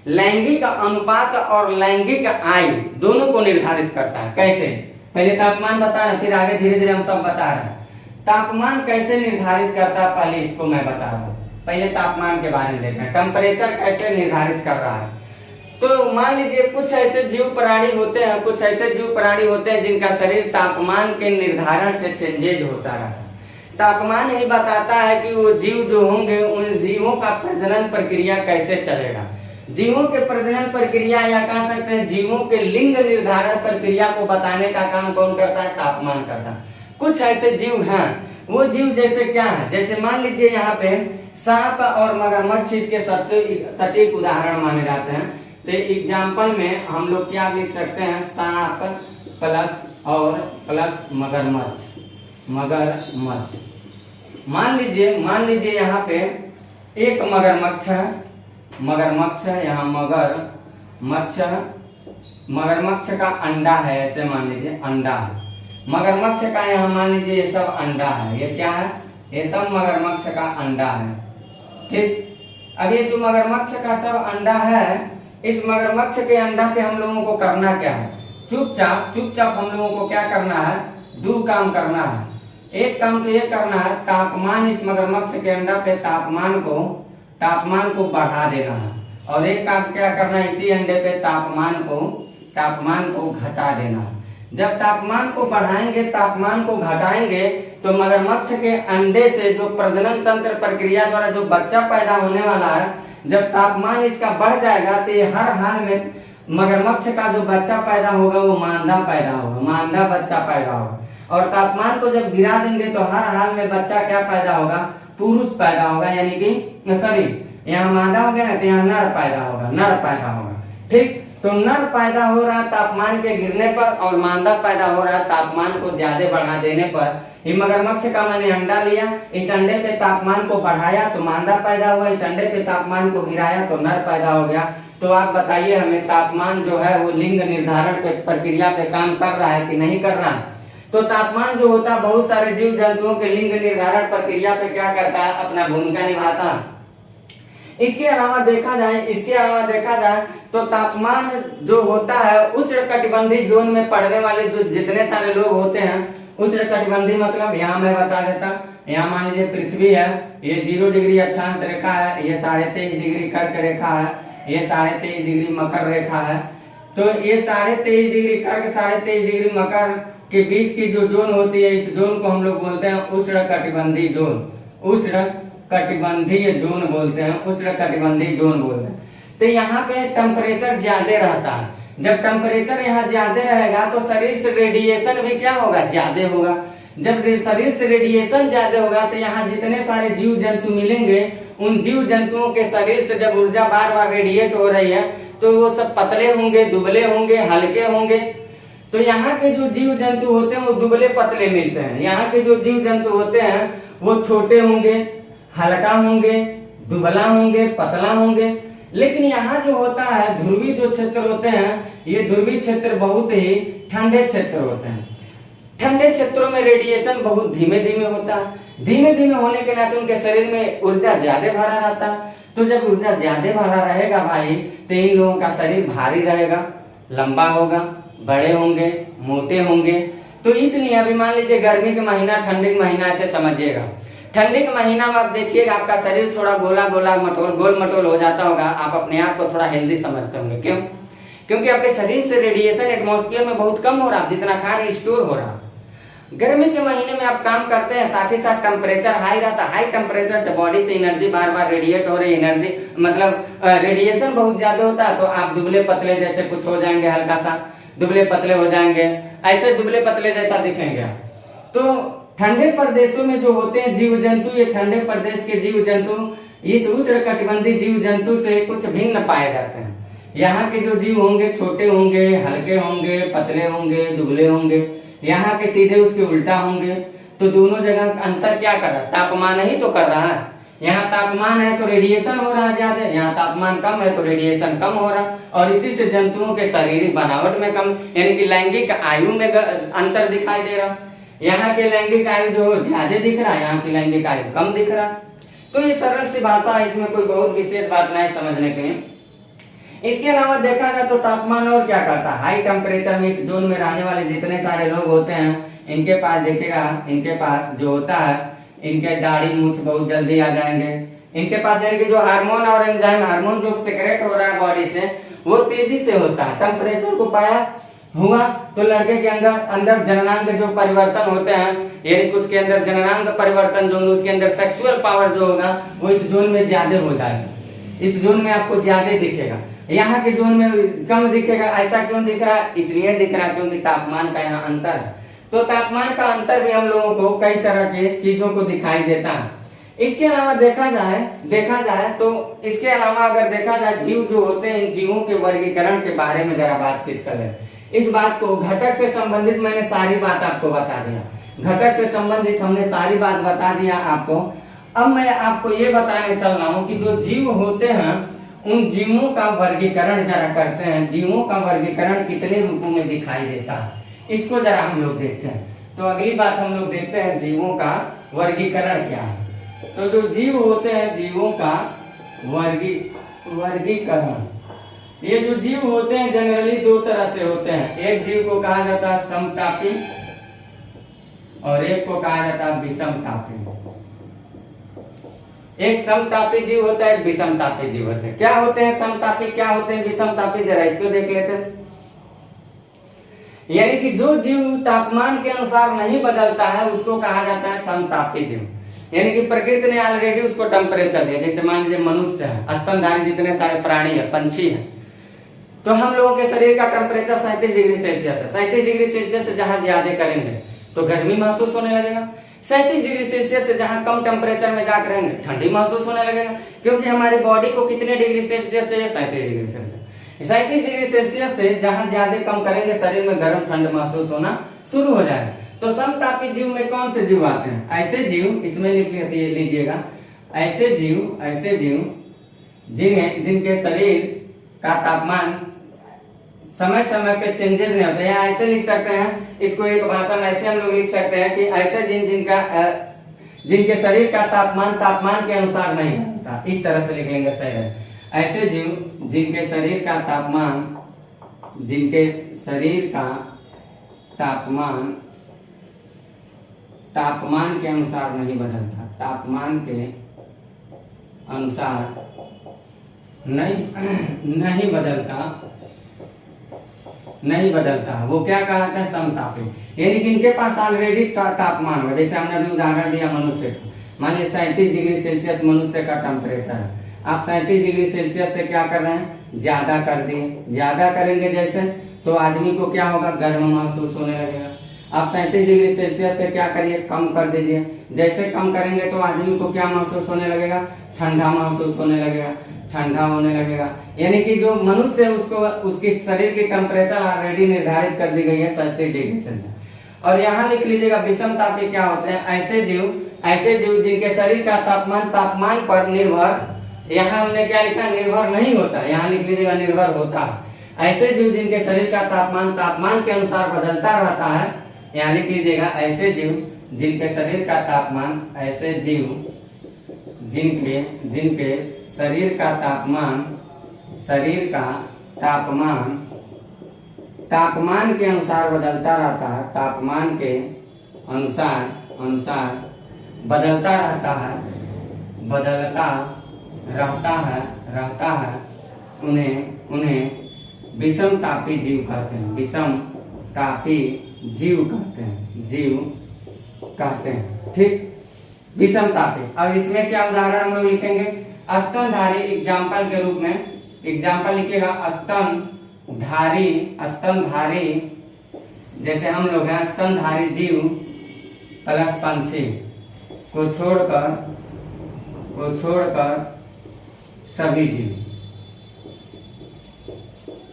[SPEAKER 1] लैंगिक अनुपात और लैंगिक आयु दोनों को निर्धारित करता है। कैसे? पहले तापमान बता रहे, फिर आगे धीरे धीरे हम सब बता रहे हैं। तापमान कैसे निर्धारित करता है पहले इसको मैं बता रहा हूँ। पहले तापमान के बारे में देखना, टेम्परेचर कैसे निर्धारित कर रहा है। तो मान लीजिए कुछ ऐसे जीव प्राणी होते हैं, कुछ ऐसे जीव प्राणी होते हैं जिनका शरीर तापमान के निर्धारण से चेंजेज होता रहता है। तापमान ही बताता है कि वो जीव जो होंगे उन जीवों का प्रजनन प्रक्रिया कैसे चलेगा। जीवों के प्रजनन प्रक्रिया या कह सकते हैं जीवों के लिंग निर्धारण प्रक्रिया को बताने का काम कौन करता है? तापमान करता है। कुछ ऐसे जीव हैं, वो जीव जैसे क्या है, जैसे मान लीजिए यहाँ पे सांप और मगरमच्छ इसके सबसे सटीक उदाहरण माने जाते हैं। तो एग्जाम्पल में हम लोग क्या लिख सकते हैं? सांप प्लस और प्लस मगरमच्छ। मान लीजिए यहाँ पे एक मगरमच्छ है, यहाँ मगरमच्छ का अंडा है, ऐसे मान लीजिए अंडा है मगरमच्छ का। यहाँ मान लीजिए ये सब अंडा है, ये क्या है? ये सब मगरमच्छ का अंडा है। ठीक, अब ये जो मगरमच्छ का सब अंडा है, इस मगरमच्छ के अंडा पे हम लोगों को करना क्या है? चुपचाप हम लोगों को क्या करना है? दो काम करना है। एक काम तो ये करना है, तापमान इस मगरमच्छ के अंडा पे तापमान को बढ़ा देना है। और एक काम क्या करना है, इसी अंडे पे तापमान को घटा देना है। जब तापमान को बढ़ाएंगे, तापमान को घटाएंगे, तो मगरमच्छ के अंडे से जो प्रजनन तंत्र प्रक्रिया द्वारा जो बच्चा पैदा होने वाला है, जब तापमान इसका बढ़ जाएगा तो ये हर हाल में मगरमच्छ का जो बच्चा पैदा होगा वो मादा बच्चा पैदा होगा। और तापमान को जब गिरा देंगे तो हर हाल में बच्चा क्या पैदा होगा? पुरुष पैदा होगा, यानी कि सॉरी यहाँ मादा हो गया ना, तो यहाँ नर पैदा होगा। ठीक, तो नर पैदा हो रहा है तापमान के गिरने पर और मादा पैदा हो रहा है तापमान को ज्यादा बढ़ा देने पर। ये मगरमच्छ का मैंने अंडा लिया, इस अंडे पे तापमान को बढ़ाया तो मादा पैदा हुआ, इस अंडे पे तापमान को गिराया तो नर पैदा हो गया। तो आप बताइए हमें, तापमान जो है वो लिंग निर्धारण के प्रक्रिया पे काम कर रहा है कि नहीं कर रहा है? तो तापमान जो होता है बहुत सारे जीव जंतुओं के लिंग निर्धारण प्रक्रिया पे क्या करता है? अपना भूमिका निभाता है। इसके अलावा देखा जाए तो तापमान जो होता है उष्णकटिबंधीय जोन में पड़ने वाले जो जितने सारे लोग होते हैं, उष्णकटिबंधीय मतलब यहाँ मैं बता देता, यहाँ मान लीजिए पृथ्वी है, ये 0 डिग्री अक्षांश रेखा है, ये 23.5 डिग्री कर्क रेखा है, ये 23.5 डिग्री मकर रेखा है। तो ये 23.5 डिग्री कर्क 23.5 डिग्री मकर के बीच की जो जोन होती है, इस जोन को हम लोग बोलते हैं उष्णकटिबंधीय जोन, उष्णकटिबंधीय जोन बोलते हैं, उष्णकटिबंधीय जोन बोलते हैं। तो यहाँ पे टेम्परेचर ज्यादा रहता है। जब टेम्परेचर यहाँ ज्यादा रहेगा तो शरीर से रेडिएशन भी क्या होगा, ज्यादा होगा। जब शरीर से रेडिएशन ज्यादा होगा तो यहाँ जितने सारे जीव जंतु मिलेंगे, उन जीव जंतुओं के शरीर से जब ऊर्जा बार बार रेडिएट हो रही है तो वो सब पतले होंगे, दुबले होंगे, हल्के होंगे। तो यहाँ के जो जीव जंतु होते हैं वो दुबले पतले मिलते हैं, यहाँ के जो जीव जंतु होते हैं वो छोटे होंगे, हल्का होंगे, दुबला होंगे, पतला होंगे। लेकिन यहाँ जो होता है ध्रुवीय जो क्षेत्र होते हैं, ये ध्रुवीय क्षेत्र बहुत ही ठंडे क्षेत्र होते हैं। ठंडे क्षेत्रों में रेडिएशन बहुत धीमे धीमे होता है। धीमे धीमे होने के नाते उनके शरीर में ऊर्जा ज्यादा भरा रहता है। तो जब ऊर्जा ज्यादा भरा रहेगा भाई, तो इन लोगों का शरीर भारी रहेगा, लंबा होगा, बड़े होंगे, मोटे होंगे। तो इसलिए अभी मान लीजिए गर्मी के महीना, ठंडी के महीना ऐसे समझिएगा। ठंडी के महीना में आप देखिएगा आपका शरीर थोड़ा गोला गोला गोल मटोल हो जाता होगा, आप अपने आप को थोड़ा हेल्दी समझते होंगे। क्यों? क्योंकि आपके शरीर से रेडिएशन एटमॉस्फेयर में बहुत कम हो रहा, जितना खा रहे स्टोर हो रहा। गर्मी के महीने में आप काम करते हैं, साथ ही साथ टेम्परेचर हाई रहता, हाई टेम्परेचर से बॉडी से एनर्जी बार बार रेडिएट हो रही, एनर्जी मतलब रेडिएशन बहुत ज्यादा होता है। तो आप दुबले पतले जैसे कुछ हो जाएंगे, हल्का सा दुबले पतले हो जाएंगे, ऐसे दुबले पतले जैसा दिखेंगे। तो ठंडे प्रदेशों में जो होते हैं जीव जंतु, ये ठंडे प्रदेश के जीव जंतु इस उष्णकटिबंधीय जीव जंतु से कुछ भिन्न पाए जाते हैं। यहाँ के जो जीव होंगे छोटे होंगे, हल्के होंगे, पतले होंगे, दुबले होंगे। यहाँ के सीधे उसके उल्टा होंगे। तो दोनों जगह अंतर क्या कर रहा है, तापमान ही तो कर रहा है। यहाँ तापमान है तो रेडिएशन हो रहा है ज्यादा, यहाँ तापमान कम है तो रेडिएशन कम हो रहा है। और इसी से जंतुओं के शारीरिक बनावट में कम, यानी कि लैंगिक आयु में अंतर दिखाई दे रहा। यहाँ के लैंगिक आयु जो ज्यादा दिख रहा है, यहाँ की लैंगिक आयु कम दिख रहा। तो ये सरल सी भाषा है, इसमें कोई बहुत विशेष बात नहीं समझने के लिए। इसके अलावा देखा जाए तो तापमान और क्या करता है, हाई टेम्परेचर में इस जोन में रहने वाले जितने सारे लोग होते हैं, इनके पास देखिएगा, इनके पास जो होता है, इनके दाढ़ी मूछ बहुत जल्दी आ जाएंगे। इनके पास यानी कि जो हार्मोन और एंजाइम, हार्मोन जो सेक्रेट हो रहा है बॉडी से, वो तेजी से होता है। टेम्परेचर को पाया हुआ तो लड़के के अंदर जननांग जो परिवर्तन होते हैं, यानी कि उसके अंदर जननांग परिवर्तन जो उसके अंदर सेक्सुअल पावर जो होगा वो इस जोन में ज्यादा हो जाएगा। इस जोन में आपको ज्यादा दिखेगा, यहाँ के जोन में कम दिखेगा। ऐसा क्यों दिख रहा है? इसलिए दिख रहा है क्योंकि तापमान का यहाँ अंतर है। तो तापमान का अंतर भी हम लोगों को कई तरह के चीजों को दिखाई देता है। इसके अलावा देखा जाए तो इसके अलावा अगर देखा जाए जीव जो होते हैं, इन जीवों के वर्गीकरण के बारे में जरा बातचीत करें। इस बात को घटक से संबंधित मैंने सारी बात आपको बता दिया, घटक से संबंधित हमने सारी बात बता दिया आपको। अब मैं आपको ये बताने चल रहा हूँ कि जो जीव होते हैं उन जीवों का वर्गीकरण जरा करते हैं। जीवों का वर्गीकरण कितने रूपों में दिखाई देता है, इसको जरा हम लोग देखते हैं। तो अगली बात हम लोग देखते हैं जीवों का वर्गीकरण क्या है। तो जो जीव होते हैं, जीवों का वर्गीकरण, ये जो जीव होते हैं जनरली दो तरह से होते हैं। एक जीव को कहा जाता है समतापी और एक को कहा जाता है विषमतापी। एक समतापी जीव होता है, एक विषमतापी जीव होता है। क्या होते हैं समतापी, क्या होते हैं विषमतापी, जरा इसको देख लेते हैं। यानी कि जो जीव तापमान के अनुसार नहीं बदलता है उसको कहा जाता है समतापी जीव। यानी कि प्रकृति ने ऑलरेडी उसको टेम्परेचर दिया। जैसे मान लीजिए मनुष्य है, स्तनधारी जितने सारे प्राणी है, पंछी है, तो हम लोगों के शरीर का टेम्परेचर 37 डिग्री सेल्सियस है। 37 डिग्री सेल्सियस से जहां ज्यादा करेंगे तो गर्मी महसूस होने लगेगा। 37 डिग्री सेल्सियस से जहां कम टेम्परेचर में जाकर रहेंगे ठंडी महसूस होने लगेगा, क्योंकि हमारी बॉडी को कितने डिग्री सेल्सियस चाहिए, 37 डिग्री सेल्सियस। 37 डिग्री सेल्सियस से जहां ज्यादा कम करेंगे शरीर में गर्म ठंड महसूस होना शुरू हो जाएगा। तो समतापी जीव में कौन से जीव आते हैं? ऐसे जीव, इसमें लिख लीजिएगा, ऐसे जीव जिनके शरीर का तापमान समय समय पे चेंजेस नहीं होते हैं। ऐसे लिख सकते हैं इसको, एक भाषा में ऐसे हम लोग लिख सकते हैं कि ऐसे जिनके शरीर का तापमान के अनुसार नहीं बदलता। इस तरह से लिख लेंगे, सही है। ऐसे जीव जिनके शरीर का तापमान के अनुसार नहीं बदलता, तापमान के अनुसार नहीं बदलता, वो क्या कहलाता है? समतापी। यानी कि इनके पास ऑलरेडी तापमान हो, जैसे हमने अभी उदाहरण दिया मनुष्य का। मान लीजिए 37 डिग्री सेल्सियस मनुष्य का टेम्परेचर है। आप 37 डिग्री सेल्सियस से क्या कर रहे हैं? ज्यादा कर दिए। ज्यादा करेंगे जैसे तो आदमी को क्या होगा? गर्म महसूस होने लगेगा। आप 37 डिग्री सेल्सियस से क्या करिए? कम कर दीजिए। जैसे कम करेंगे तो आदमी को क्या महसूस होने लगेगा? ठंडा महसूस होने लगेगा, ठंडा होने लगेगा। यानी कि जो मनुष्य है उसको उसके शरीर की टेम्परेचर ऑलरेडी निर्धारित कर दी गई है 37 डिग्री सेल्सियस। और यहाँ लिख लीजिएगा विषम तापी क्या होते हैं? ऐसे जीव जिनके शरीर का तापमान पर निर्भर, यहाँ हमने क्या लिखा? निर्भर नहीं होता। यहाँ लिख लीजिएगा निर्भर होता है। ऐसे जीव जिनके शरीर का तापमान के अनुसार बदलता रहता है। यहाँ लिख लीजिएगा ऐसे जीव जिनके शरीर का तापमान, ऐसे जीव जिनके शरीर का तापमान के अनुसार बदलता रहता है, तापमान के अनुसार बदलता रहता है, उन्हें विषम तापी जीव कहते हैं। विषम तापी जीव कहते हैं। ठीक, विषम तापी। और इसमें क्या उदाहरण हम लोग लिखेंगे? स्तनधारी, एग्जाम्पल के रूप में एग्जाम्पल लिखिएगा। स्तनधारी जैसे हम लोग हैं, स्तनधारी जीव प्लस पंछी को छोड़कर सभी जीव,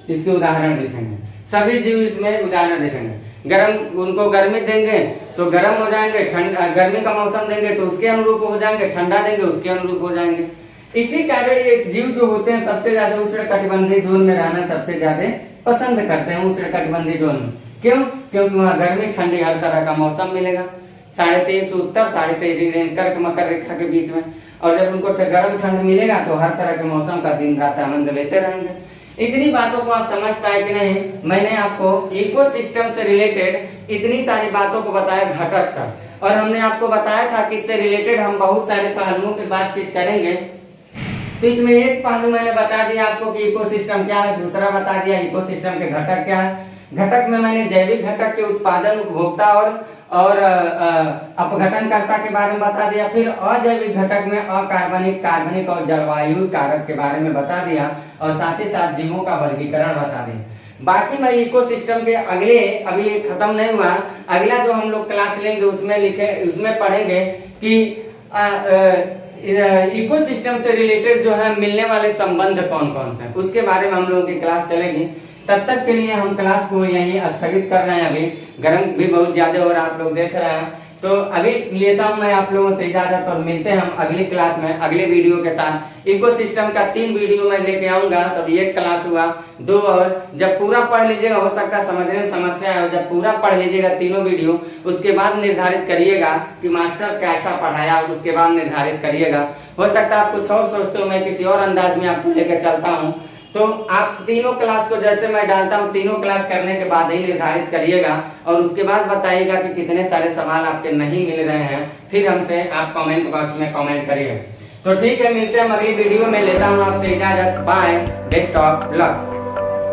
[SPEAKER 1] इसके उदाहरण लिखेंगे। सभी जीव इसमें उदाहरण लिखेंगे। उनको गर्मी देंगे तो गर्म हो जाएंगे, गर्मी का मौसम देंगे तो उसके अनुरूप हो जाएंगे, ठंडा देंगे उसके अनुरूप हो जाएंगे। इसी कारण ये जीव जो होते हैं सबसे ज्यादा उष्णकटिबंधीय जोन में रहना सबसे ज्यादा पसंद करते हैं, उष्णकटिबंधीय जोन में। क्यों? क्योंकि वहाँ गर्मी ठंडी हर तरह का मौसम मिलेगा। 23.5 उत्तर, 23.5 डिग्री कर्क मकर रेखा के बीच में। और जब उनको गर्म ठंड मिलेगा तो हर तरह के मौसम का दिन रात आनंद लेते रहेंगे। इतनी बातों को आप समझ पाए कि नहीं? मैंने आपको इकोसिस्टम से रिलेटेड इतनी सारी बातों को बताया घटक का, और हमने आपको बताया था कि इससे रिलेटेड हम बहुत सारे पहलुओं की बातचीत करेंगे। तो इसमें एक पहलू मैंने बता दिया आपको कि इकोसिस्टम क्या है, दूसरा बता दिया इकोसिस्टम के घटक क्या है। घटक में मैंने जैविक घटक के उत्पादन, उपभोक्ता और अपघटनकर्ता के बारे में बता दिया। फिर अजैविक घटक में अकार्बनिक, कार्बनिक और जलवायु कारक के बारे में बता दिया, और साथ ही साथ जीवों का वर्गीकरण बता दिया। बाकी मैं इकोसिस्टम के अगले, अभी खत्म नहीं हुआ, अगला जो हम लोग क्लास लेंगे उसमें पढ़ेंगे कि इकोसिस्टम से रिलेटेड जो है मिलने वाले संबंध कौन कौन से हैं, उसके बारे में हम लोगों की क्लास चलेगी। तब तक के लिए हम क्लास को यहीं स्थगित कर रहे हैं। अभी गर्म भी बहुत ज्यादा हो रहा है, आप लोग देख रहे हैं। तो अभी लेता हूं मैं आप लोगों से इजाजत, और मिलते हैं हम अगली क्लास में अगले वीडियो के साथ। इकोसिस्टम का 3 वीडियो मैं लेके आऊंगा, तब एक क्लास हुआ 2, और जब पूरा पढ़ लीजिएगा, हो सकता है समझने में समस्या है, जब पूरा पढ़ लीजिएगा तीनों वीडियो, उसके बाद निर्धारित करिएगा कि मास्टर कैसा पढ़ाया, उसके बाद निर्धारित करिएगा। हो सकता है आप कुछ और सोचते हो, मैं किसी और अंदाज में आपको लेकर चलता हूँ। तो आप तीनों क्लास को जैसे मैं डालता हूँ, तीनों क्लास करने के बाद ही निर्धारित करिएगा, और उसके बाद बताइएगा कि कितने सारे सवाल आपके नहीं मिल रहे हैं। फिर हमसे आप कमेंट बॉक्स में कमेंट करिए। तो ठीक है, मिलते हैं हम अगली वीडियो में। लेता हूँ आपसे इजाजत। Bye, best of luck.